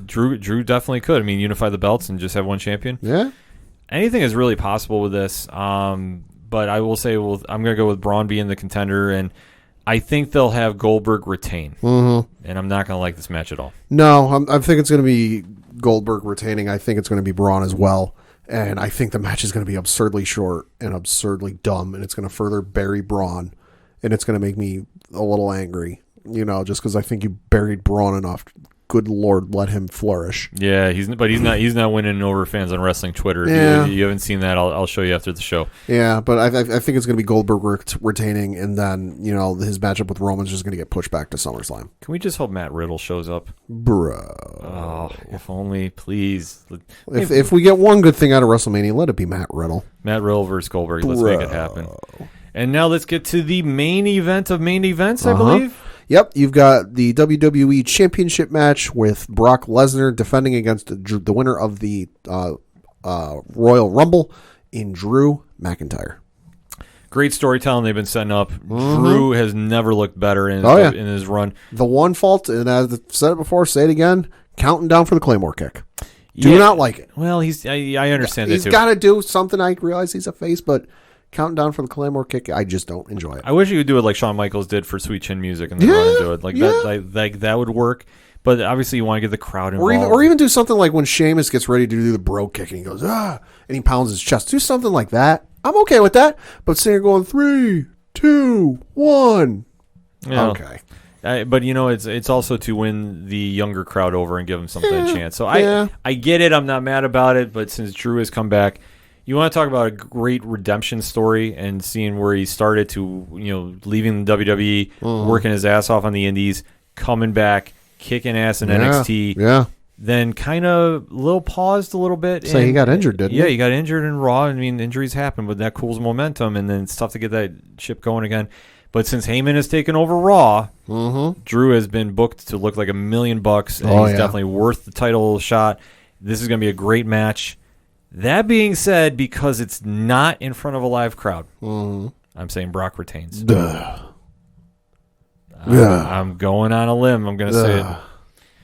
Drew definitely could. I mean, unify the belts and just have one champion. Yeah, anything is really possible with this. But I will say, I'm going to go with Braun being the contender, and I think they'll have Goldberg retain. And I'm not going to like this match at all. No, I think it's going to be Goldberg retaining. I think it's going to be Braun as well. And I think the match is going to be absurdly short and absurdly dumb, and it's going to further bury Braun, and it's going to make me a little angry, just because I think you buried Braun enough. Good Lord, let him flourish. Yeah, he's not winning over fans on wrestling Twitter. Yeah. If you haven't seen that, I'll show you after the show. Yeah, but I think it's going to be Goldberg retaining, and then his matchup with Roman's just going to get pushed back to SummerSlam. Can we just hope Matt Riddle shows up, bro? Oh, if only, please. If we get one good thing out of WrestleMania, let it be Matt Riddle. Matt Riddle versus Goldberg. Let's make it happen. And now let's get to the main event of main events, I believe. Yep, you've got the WWE Championship match with Brock Lesnar defending against the winner of the Royal Rumble in Drew McIntyre. Great storytelling they've been setting up. Drew has never looked better in his run. The one fault, and as I've said it before, say it again, counting down for the Claymore kick. Do not like it. Well, I understand that too. He's got to do something. I realize he's a face, but counting down for the Claymore kick, I just don't enjoy it. I wish you could do it like Shawn Michaels did for Sweet Chin Music and then run into it. That would work. But obviously you want to get the crowd involved. Or even do something like when Sheamus gets ready to do the bro kick and he goes, and he pounds his chest. Do something like that. I'm okay with that. But sitting here going 3, 2, 1. Yeah. Okay. But it's also to win the younger crowd over and give them something a chance. So I get it. I'm not mad about it. But since Drew has come back, you want to talk about a great redemption story and seeing where he started to leaving the WWE, working his ass off on the Indies, coming back, kicking ass in NXT. Yeah. Then kind of paused a little bit. So he got injured, didn't he? Yeah, he got injured in Raw. I mean, injuries happen, but that cools momentum, and then it's tough to get that ship going again. But since Heyman has taken over Raw, Drew has been booked to look like $1 million, and he's definitely worth the title shot. This is going to be a great match. That being said, because it's not in front of a live crowd, I'm saying Brock retains. I'm going on a limb. I'm going to say it.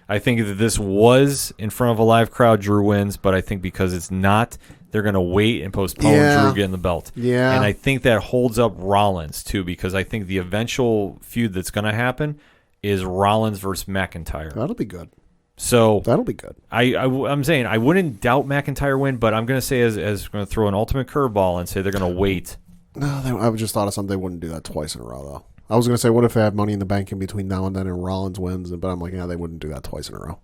I think that this was in front of a live crowd, Drew wins, but I think because it's not, they're going to wait and postpone Drew getting the belt. Yeah. And I think that holds up Rollins, too, because I think the eventual feud that's going to happen is Rollins versus McIntyre. That'll be good. So that'll be good. I'm saying I wouldn't doubt McIntyre win, but I'm going to say as going to throw an ultimate curveball and say they're going to wait. No, I just thought of something. They wouldn't do that twice in a row, though. I was going to say, what if they have Money in the Bank in between now and then and Rollins wins? But I'm like, they wouldn't do that twice in a row.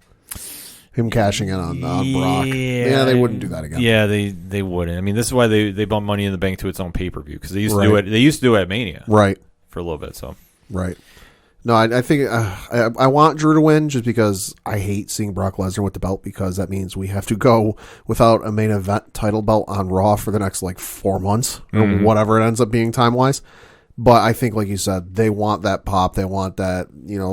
Him cashing in on Brock. Yeah, they wouldn't do that again. Yeah, they wouldn't. I mean, this is why they bumped Money in the Bank to its own pay-per-view, because they used to do it. They used to do it at Mania, right, for a little bit. So right. No, I think I want Drew to win just because I hate seeing Brock Lesnar with the belt, because that means we have to go without a main event title belt on Raw for the next 4 months or whatever it ends up being time-wise. But I think, like you said, they want that pop. They want that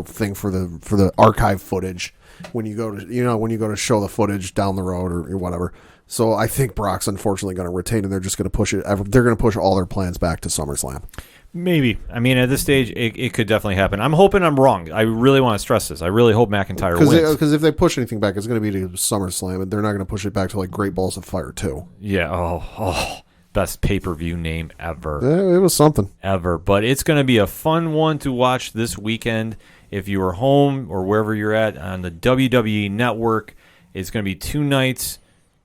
thing for the archive footage when you go to show the footage down the road or whatever. So I think Brock's unfortunately going to retain, and they're just going to push it. They're going to push all their plans back to SummerSlam. Maybe. I mean, at this stage, it could definitely happen. I'm hoping I'm wrong. I really want to stress this. I really hope McIntyre wins. Because if they push anything back, it's going to be to SummerSlam, and they're not going to push it back to Great Balls of Fire 2. Yeah. Oh. Best pay-per-view name ever. It was something. Ever. But it's going to be a fun one to watch this weekend. If you are home or wherever you're at on the WWE Network, it's going to be 2 nights.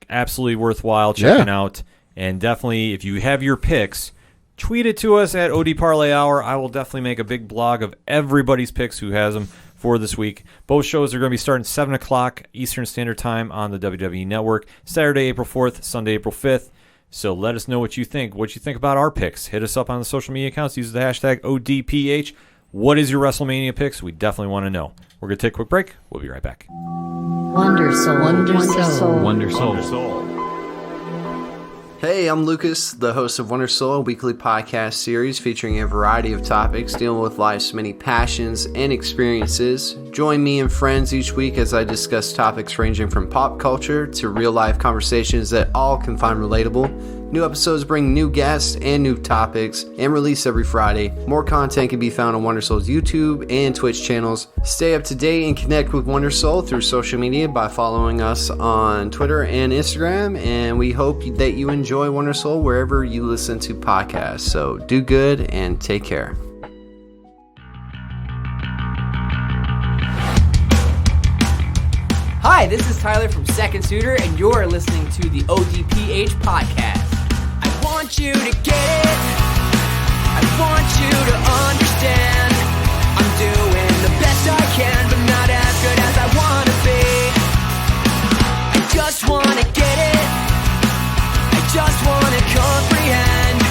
Absolutely worthwhile checking out. And definitely, if you have your picks, tweet it to us at OD Parlay Hour. I will definitely make a big blog of everybody's picks who has them for this week. Both shows are going to be starting 7 o'clock Eastern Standard Time on the WWE Network. Saturday, April 4th, Sunday, April 5th. So let us know what you think. What you think about our picks. Hit us up on the social media accounts. Use the hashtag ODPH. What is your WrestleMania picks? We definitely want to know. We're going to take a quick break. We'll be right back. Wonder Soul. Hey, I'm Lucas, the host of Wonder Soul, a weekly podcast series featuring a variety of topics dealing with life's many passions and experiences. Join me and friends each week as I discuss topics ranging from pop culture to real-life conversations that all can find relatable. New episodes bring new guests and new topics and release every Friday. More content can be found on Wonder Soul's YouTube and Twitch channels. Stay up to date and connect with Wonder Soul through social media by following us on Twitter and Instagram, and we hope that you enjoy Wonder Soul wherever you listen to podcasts. So do good and take care. Hi, this is Tyler from Second Suitor, and you're listening to the ODPH podcast. I want you to get it. I want you to understand. I'm doing the best I can, but not as good as I want to be. I just want to get it. I just want to comprehend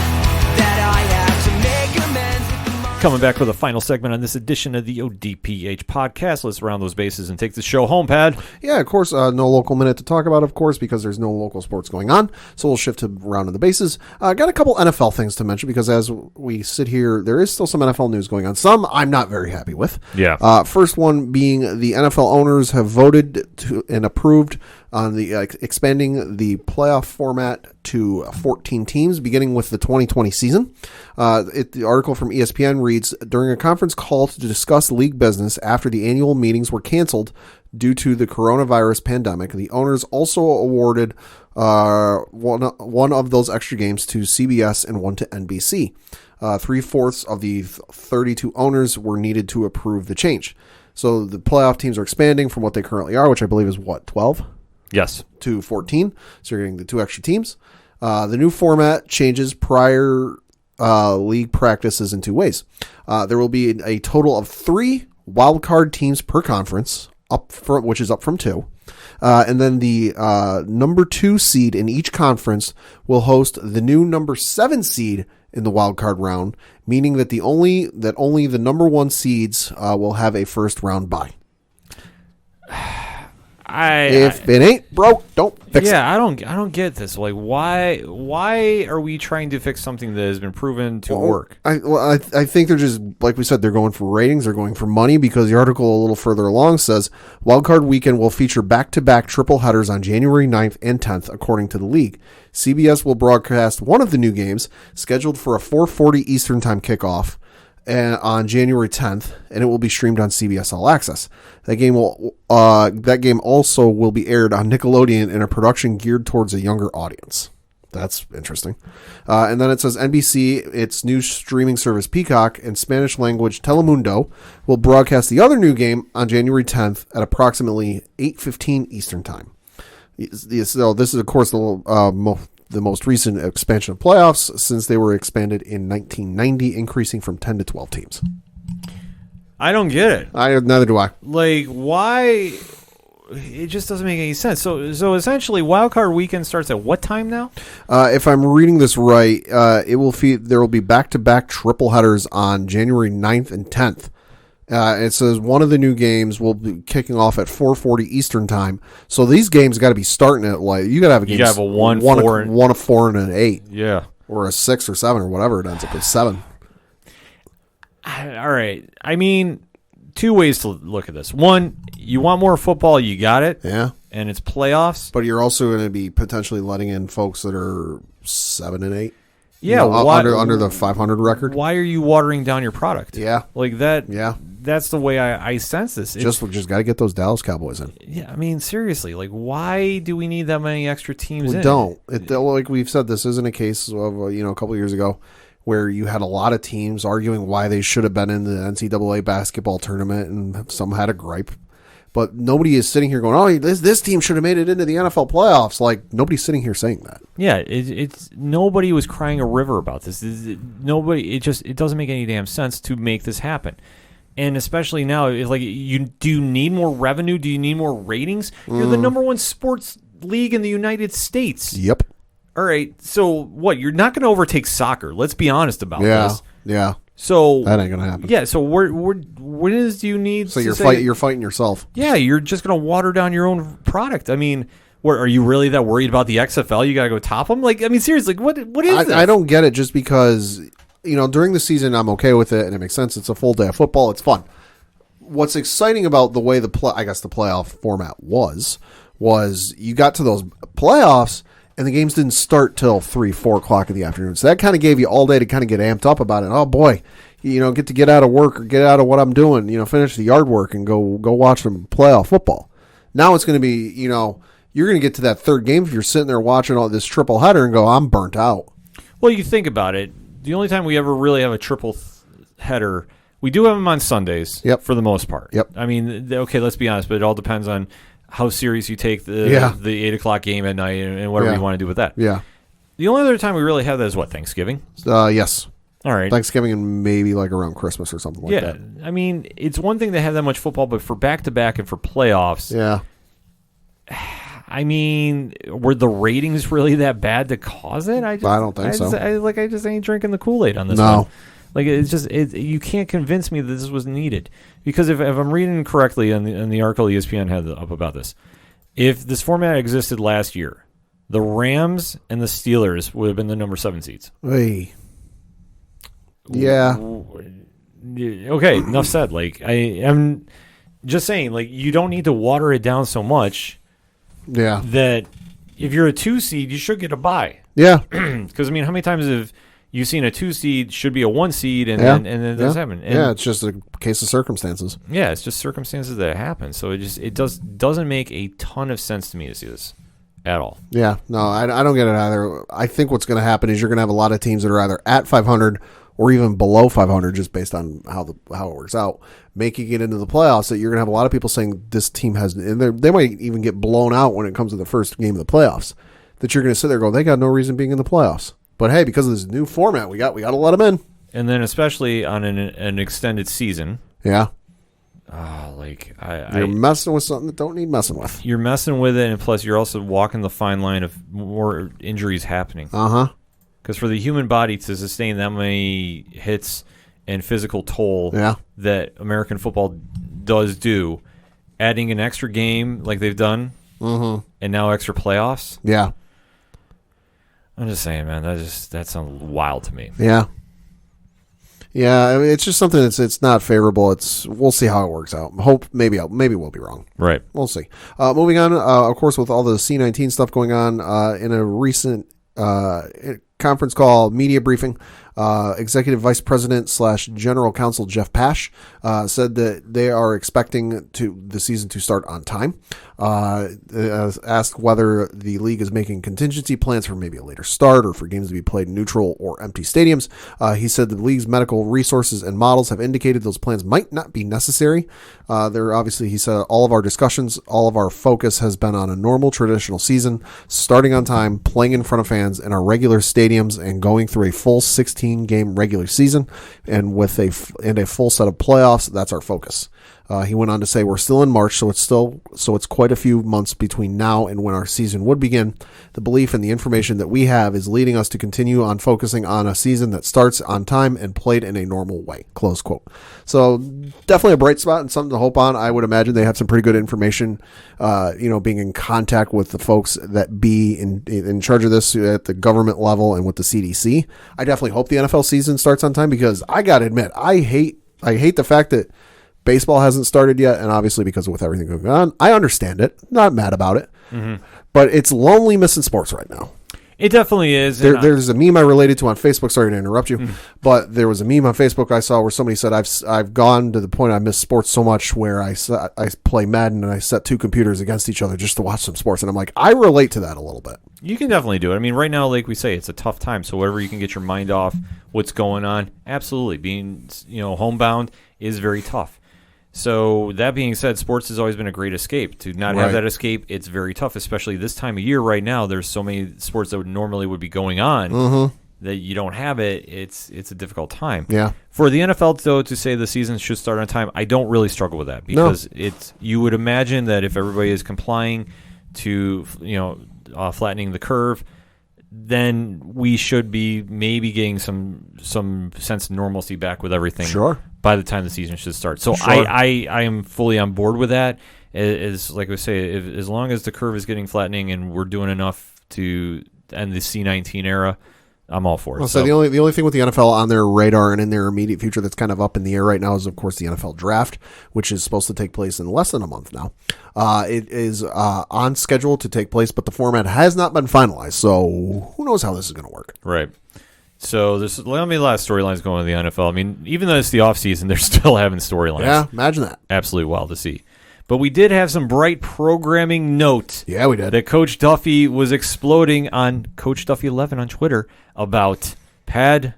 that I have to make amends with the mind. Coming back with a final segment on this edition of the ODPH podcast. Let's round those bases and take the show home, Pad. Yeah, of course, no local minute to talk about, of course, because there's no local sports going on. So we'll shift to rounding the bases. Got a couple NFL things to mention, because as we sit here, there is still some NFL news going on. Some I'm not very happy with. Yeah. First one being the NFL owners have voted to and approved on the expanding the playoff format to 14 teams, beginning with the 2020 season. The article from ESPN reads, during a conference call to discuss league business after the annual meetings were canceled due to the coronavirus pandemic, the owners also awarded one of those extra games to CBS and one to NBC. 3/4 of the 32 owners were needed to approve the change. So the playoff teams are expanding from what they currently are, which I believe is 12? Yes. To 14. So you're getting the 2 extra teams. The new format changes prior league practices in 2 ways. There will be a total of 3 wild card teams per conference, which is up from 2. And then the number 2 seed in each conference will host the new number 7 seed in the wild card round, meaning that only the number 1 seeds will have a first round bye. If it ain't broke, don't fix it. Yeah, I don't get this. Like, why are we trying to fix something that has been proven to work? I think they're just, like we said, they're going for ratings, they're going for money, because the article a little further along says Wildcard Weekend will feature back-to-back triple headers on January 9th and 10th, according to the league. CBS will broadcast one of the new games, scheduled for a 4:40 Eastern Time kickoff on January 10th, and it will be streamed on CBS All Access. That game also will be aired on Nickelodeon in a production geared towards a younger audience. That's interesting. And then it says NBC, its new streaming service Peacock, and Spanish language Telemundo will broadcast the other new game on January 10th at approximately 8:15 Eastern Time. So this is, of course, the most recent expansion of playoffs since they were expanded in 1990, increasing from 10 to 12 teams. I don't get it. Neither do I. Like, why? It just doesn't make any sense. So essentially, Wildcard Weekend starts at what time now? If I'm reading this right, there will be back-to-back triple headers on January 9th and 10th. It says one of the new games will be kicking off at 4:40 Eastern Time. So these games got to be starting at, like, you got to have a game. You got to have a 1, 4, and an 8. Yeah. Or a 6 or 7 or whatever it ends up with 7. All right. I mean, 2 ways to look at this. One, you want more football, you got it. Yeah. And it's playoffs. But you're also going to be potentially letting in folks that are 7 and 8. Yeah, under the 500 record. Why are you watering down your product? Yeah. Like that. Yeah. That's the way I sense this. Just got to get those Dallas Cowboys in. Yeah, I mean, seriously, like, why do we need that many extra teams in? We don't. Like we've said, this isn't a case of, a couple years ago where you had a lot of teams arguing why they should have been in the NCAA basketball tournament, and some had a gripe. But nobody is sitting here going, "Oh, this team should have made it into the NFL playoffs." Like, nobody's sitting here saying that. Yeah, it's nobody was crying a river about this. Nobody. It doesn't make any damn sense to make this happen. And especially now, it's like, do you need more revenue? Do you need more ratings? You're the number 1 sports league in the United States. Yep. All right. So what? You're not going to overtake soccer. Let's be honest about this. Yeah. So that ain't gonna happen. Yeah. So what do you need? So you're fighting yourself. Yeah. You're just going to water down your own product. I mean, are you really that worried about the XFL? You got to go top them? Like, I mean, seriously, what is this? I don't get it. Just because, during the season, I'm okay with it, and it makes sense. It's a full day of football. It's fun. What's exciting about the way the playoff format was you got to those playoffs, and the games didn't start till 3-4 o'clock in the afternoon. So that kind of gave you all day to kind of get amped up about it. Oh boy, get out of work or get out of what I'm doing. Finish the yard work and go watch some playoff football. Now it's going to be, you're going to get to that third game if you're sitting there watching all this triple header and go, I'm burnt out. Well, you think about it. The only time we ever really have a triple header, we do have them on Sundays. Yep. For the most part. Yep. I mean, okay, let's be honest, but it all depends on how serious you take the 8 o'clock game at night and whatever you want to do with that. Yeah. The only other time we really have that is what, Thanksgiving? Yes. All right. Thanksgiving and maybe like around Christmas or something like that. Yeah. I mean, it's one thing to have that much football, but for back-to-back and for playoffs. Yeah. I mean, were the ratings really that bad to cause it? I don't think so. I just ain't drinking the Kool-Aid on this one. Like, you can't convince me that this was needed. Because if I'm reading correctly in the article ESPN had up about this, if this format existed last year, the Rams and the Steelers would have been the number 7 seeds. Hey. Yeah. Okay, enough said. Like, I am just saying, like, you don't need to water it down so much. Yeah. That if you're a 2 seed, you should get a bye. Yeah. Because, I mean, how many times have you seen a 2 seed should be a 1 seed and then this happened? And it's just a case of circumstances. Yeah, it's just circumstances that happen. So it doesn't make a ton of sense to me to see this at all. Yeah. No, I don't get it either. I think what's going to happen is you're going to have a lot of teams that are either at 500 or even below 500, just based on how it works out, making it into the playoffs. That you're going to have a lot of people saying this team has, and they might even get blown out when it comes to the first game of the playoffs. That you're going to sit there and go, they got no reason being in the playoffs. But hey, because of this new format, we got to let them in. And then especially on an extended season. Yeah. You're messing with something that don't need messing with. You're messing with it, and plus you're also walking the fine line of more injuries happening. Because for the human body to sustain that many hits and physical toll that American football does do, adding an extra game like they've done, and now extra playoffs. Yeah. I'm just saying, man, that sounds wild to me. Yeah. Yeah, I mean, it's just something it's not favorable. We'll see how it works out. Maybe we'll be wrong. Right. We'll see. Moving on, of course, with all the C-19 stuff going on, in a recent conference call media briefing, Executive Vice President / General Counsel Jeff Pash said that they are expecting the season to start on time. Asked whether the league is making contingency plans for maybe a later start or for games to be played in neutral or empty stadiums. He said the league's medical resources and models have indicated those plans might not be necessary. He said, all of our discussions, all of our focus has been on a normal traditional season, starting on time, playing in front of fans in our regular stadiums, and going through a full 16-game regular season, and with a full set of playoffs. That's our focus. He went on to say, we're still in March, so it's quite a few months between now and when our season would begin. The belief and the information that we have is leading us to continue on focusing on a season that starts on time and played in a normal way. Close quote. So definitely a bright spot and something to hope on. I would imagine they have some pretty good information, being in contact with the folks that be in charge of this at the government level and with the CDC. I definitely hope the NFL season starts on time, because I got to admit, I hate the fact that baseball hasn't started yet, and obviously because with everything going on, I understand it. Not mad about it. But it's lonely missing sports right now. It definitely is. There's a meme I related to on Facebook. Sorry to interrupt you, but there was a meme on Facebook I saw where somebody said, I've gone to the point I miss sports so much where I play Madden and I set two computers against each other just to watch some sports. And I'm like, I relate to that a little bit. You can definitely do it. I mean, right now, like we say, it's a tough time. So wherever you can get your mind off what's going on, absolutely. Being homebound is very tough. So that being said, sports has always been a great escape. To not have that escape, it's very tough, especially this time of year right now. There's so many sports that normally would be going on that you don't have it. It's a difficult time. Yeah. For the NFL, though, to say the season should start on time, I don't really struggle with that, because you would imagine that if everybody is complying to flattening the curve, then we should be maybe getting some sense of normalcy back with everything. Sure. By the time the season should start. So I am fully on board with that. Is like I say, as long as the curve is getting flattening and we're doing enough to end the C-19 era, I'm all for it. So the only thing with the NFL on their radar and in their immediate future that's kind of up in the air right now is, of course, the NFL draft, which is supposed to take place in less than a month now. It is on schedule to take place, but the format has not been finalized. So who knows how this is going to work? Right. So there's a lot of storylines going in the NFL. I mean, even though it's the offseason, they're still having storylines. Yeah, imagine that. Absolutely wild to see. But we did have some bright programming note. Yeah, we did. That Coach Duffy was exploding on Coach Duffy 11 on Twitter about. Pad,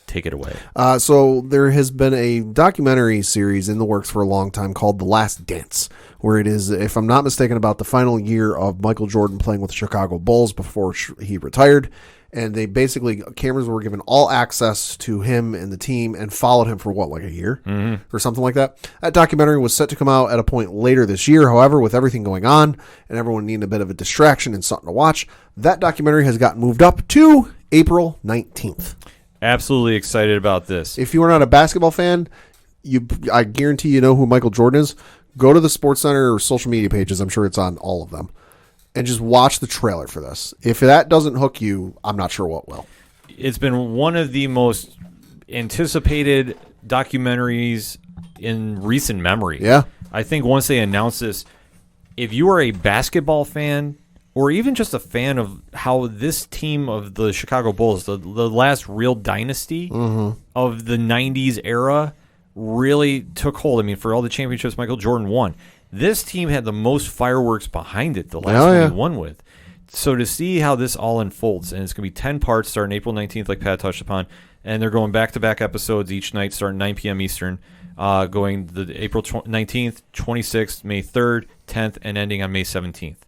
take it away. So there has been a documentary series in the works for a long time called The Last Dance, where it is, if I'm not mistaken, about the final year of Michael Jordan playing with the Chicago Bulls before he retired. And they basically, cameras were given all access to him and the team and followed him for like a year or something like that. That documentary was set to come out at a point later this year. However, with everything going on and everyone needing a bit of a distraction and something to watch, that documentary has gotten moved up to April 19th. Absolutely excited about this. If you are not a basketball fan, I guarantee you know who Michael Jordan is. Go to the SportsCenter or social media pages. I'm sure it's on all of them. And just watch the trailer for this. If that doesn't hook you, I'm not sure what will. It's been one of the most anticipated documentaries in recent memory. Yeah. I think once they announced this, if you are a basketball fan or even just a fan of how this team of the Chicago Bulls, the last real dynasty of the 90s era, really took hold. I mean, for all the championships Michael Jordan won, this team had the most fireworks behind it, the last one he won with. So to see how this all unfolds, and it's going to be 10 parts starting April 19th, like Pat touched upon, and they're going back-to-back episodes each night starting 9 p.m. Eastern, going the April 19th, 26th, May 3rd, 10th, and ending on May 17th.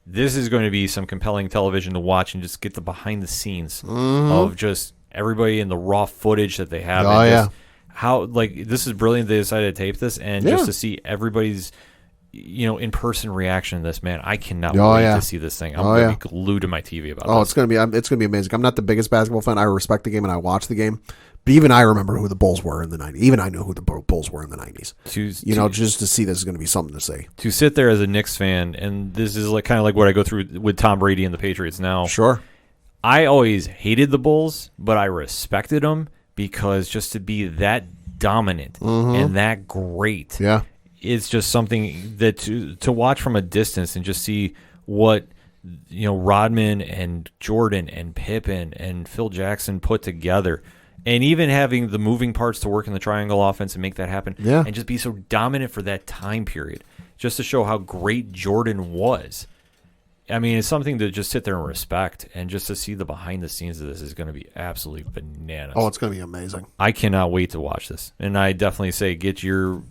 This is going to be some compelling television to watch and just get the behind-the-scenes of just everybody and the raw footage that they have. how, like, this is brilliant they decided to tape this, and just to see everybody's, in-person reaction to this, man, I cannot wait to see this thing. I'm going to be glued to my TV about this. It's going to be amazing. I'm not the biggest basketball fan. I respect the game and I watch the game. But even I remember who the Bulls were in the 90s. Even I know who the Bulls were in the 90s. Just to see this is going to be something to see. To sit there as a Knicks fan, and this is kind of like what I go through with Tom Brady and the Patriots now. Sure. I always hated the Bulls, but I respected them because just to be that dominant and that great, it's just something that to watch from a distance and just see what Rodman and Jordan and Pippen and Phil Jackson put together. And even having the moving parts to work in the triangle offense and make that happen, and just be so dominant for that time period, just to show how great Jordan was. I mean, it's something to just sit there and respect, and just to see the behind the scenes of this is going to be absolutely bananas. Oh, it's going to be amazing. I cannot wait to watch this, and I definitely say get your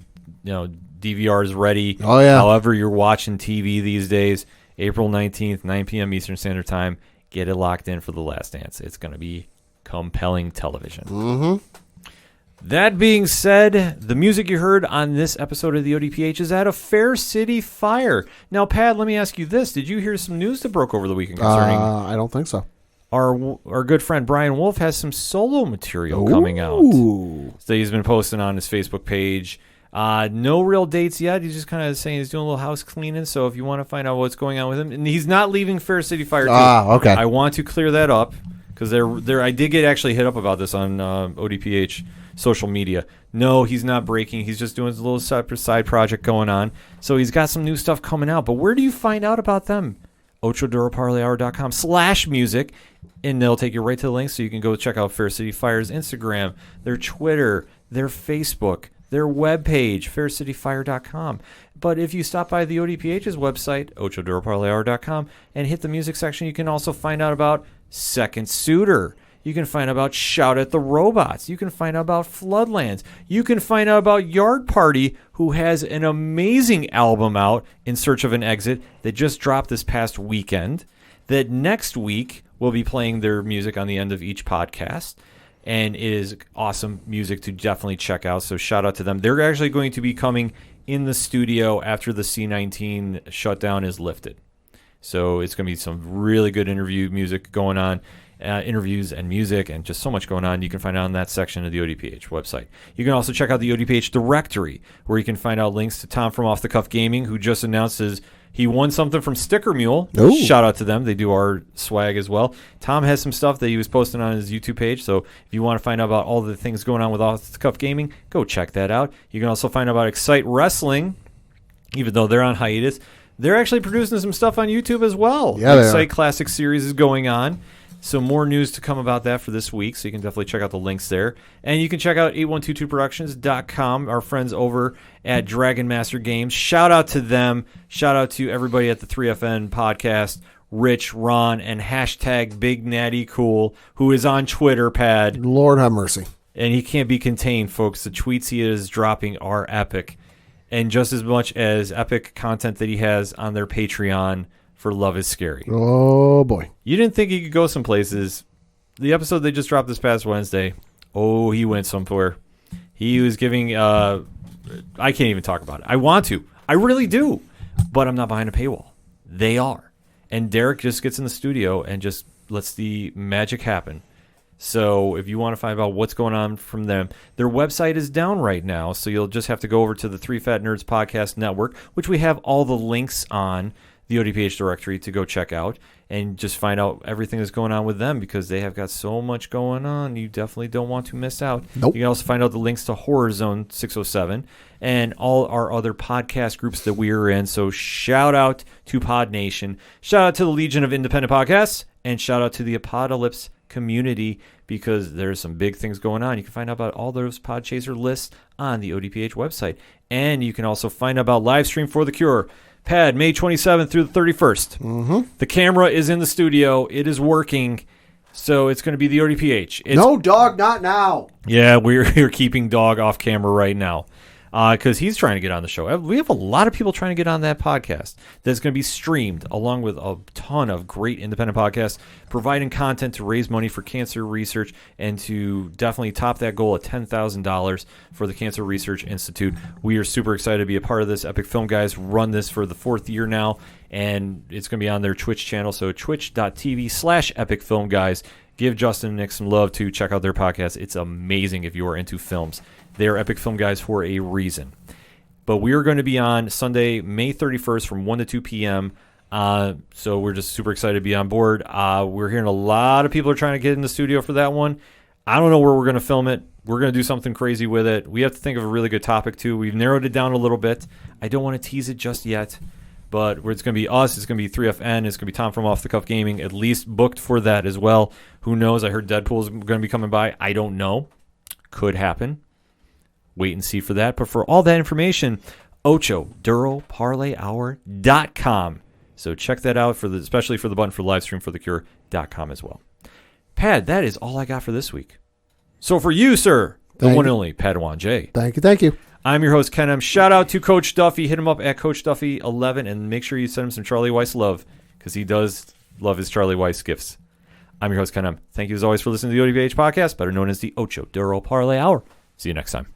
DVRs ready. Oh yeah. However you're watching TV these days, April 19th, 9 p.m. Eastern Standard Time. Get it locked in for The Last Dance. It's going to be compelling television. That being said, the music you heard on this episode of the ODPH is out of Fair City Fire. Now, Pat, let me ask you this. Did you hear some news that broke over the weekend concerning... I don't think so. Our good friend Brian Wolf has some solo material coming out. So he's been posting on his Facebook page. No real dates yet. He's just kind of saying he's doing a little house cleaning. So if you want to find out what's going on with him... And he's not leaving Fair City Fire. Okay. I want to clear that up. Because I did get actually hit up about this on ODPH social media. No, he's not breaking. He's just doing a little side project going on. So he's got some new stuff coming out. But where do you find out about them? OchoDuroParlayHour.com/music. And they'll take you right to the link so you can go check out Fair City Fire's Instagram, their Twitter, their Facebook, their webpage, faircityfire.com. But if you stop by the ODPH's website, OchoDuroParlayHour.com, and hit the music section, you can also find out about Second Suitor. You can find out about Shout at the Robots. You can find out about Floodlands. You can find out about Yard Party, who has an amazing album out, In Search of an Exit, that just dropped this past weekend, that next week will be playing their music on the end of each podcast. And it is awesome music to definitely check out. So shout out to them. They're actually going to be coming in the studio after the C-19 shutdown is lifted. So it's going to be some really good interview music going on, interviews and music, and just so much going on. You can find out on that section of the ODPH website. You can also check out the ODPH directory, where you can find out links to Tom from Off the Cuff Gaming, who just announced he won something from Sticker Mule. Ooh. Shout out to them. They do our swag as well. Tom has some stuff that he was posting on his YouTube page. So if you want to find out about all the things going on with Off the Cuff Gaming, go check that out. You can also find out about Excite Wrestling, even though they're on hiatus. They're actually producing some stuff on YouTube as well. Yeah, the Excite Classic series is going on. So more news to come about that for this week. So you can definitely check out the links there. And you can check out 8122productions.com, our friends over at Dragon Master Games. Shout out to them. Shout out to everybody at the 3FN podcast, Rich, Ron, and hashtag Big Natty Cool, who is on Twitter, Pad. Lord have mercy. And he can't be contained, folks. The tweets he is dropping are epic. And just as much as epic content that he has on their Patreon for Love is Scary. Oh, boy. You didn't think he could go some places. The episode they just dropped this past Wednesday, he went somewhere. He was giving, I can't even talk about it. I want to. I really do. But I'm not behind a paywall. They are. And Derek just gets in the studio and just lets the magic happen. So if you want to find out what's going on from them, their website is down right now. So you'll just have to go over to the 3 Fat Nerds Podcast Network, which we have all the links on the ODPH directory to go check out and just find out everything that's going on with them, because they have got so much going on. You definitely don't want to miss out. Nope. You can also find out the links to Horror Zone 607 and all our other podcast groups that we are in. So shout out to Pod Nation, shout out to the Legion of Independent Podcasts, and shout out to the Apocalypse community, because there's some big things going on. You can find out about all those Podchaser lists on the ODPH website. And you can also find out about Livestream for the Cure. Pad, May 27th through the 31st. Mm-hmm. The camera is in the studio. It is working. So it's going to be the ODPH. No, dog, not now. Yeah, we're keeping dog off camera right now. because he's trying to get on the show. We have a lot of people trying to get on that podcast that's going to be streamed along with a ton of great independent podcasts providing content to raise money for cancer research and to definitely top that goal at $10,000 for the Cancer Research Institute. We are super excited to be a part of this. Epic Film Guys run this for the 4th year now, and it's going to be on their Twitch channel, so twitch.tv/Epic Film Guys. Give Justin and Nick some love to check out their podcast. It's amazing if you are into films. They are Epic Film Guys for a reason. But we are going to be on Sunday, May 31st from 1 to 2 p.m. So we're just super excited to be on board. We're hearing a lot of people are trying to get in the studio for that one. I don't know where we're going to film it. We're going to do something crazy with it. We have to think of a really good topic, too. We've narrowed it down a little bit. I don't want to tease it just yet. But it's going to be us. It's going to be 3FN. It's going to be Tom from Off the Cuff Gaming, at least booked for that as well. Who knows? I heard Deadpool's going to be coming by. I don't know. Could happen. Wait and see for that. But for all that information, OchoDuroParlayHour.com. So check that out, especially for the button for livestreamforthecure.com as well. Pad, that is all I got for this week. So for you, sir, the one and only Padawan J. Thank you. I'm your host, Ken M. Shout out to Coach Duffy. Hit him up at Coach Duffy11 and make sure you send him some Charlie Weiss love because he does love his Charlie Weiss gifts. I'm your host, Ken M. Thank you as always for listening to the ODPH podcast, better known as the Ocho Duro Parlay Hour. See you next time.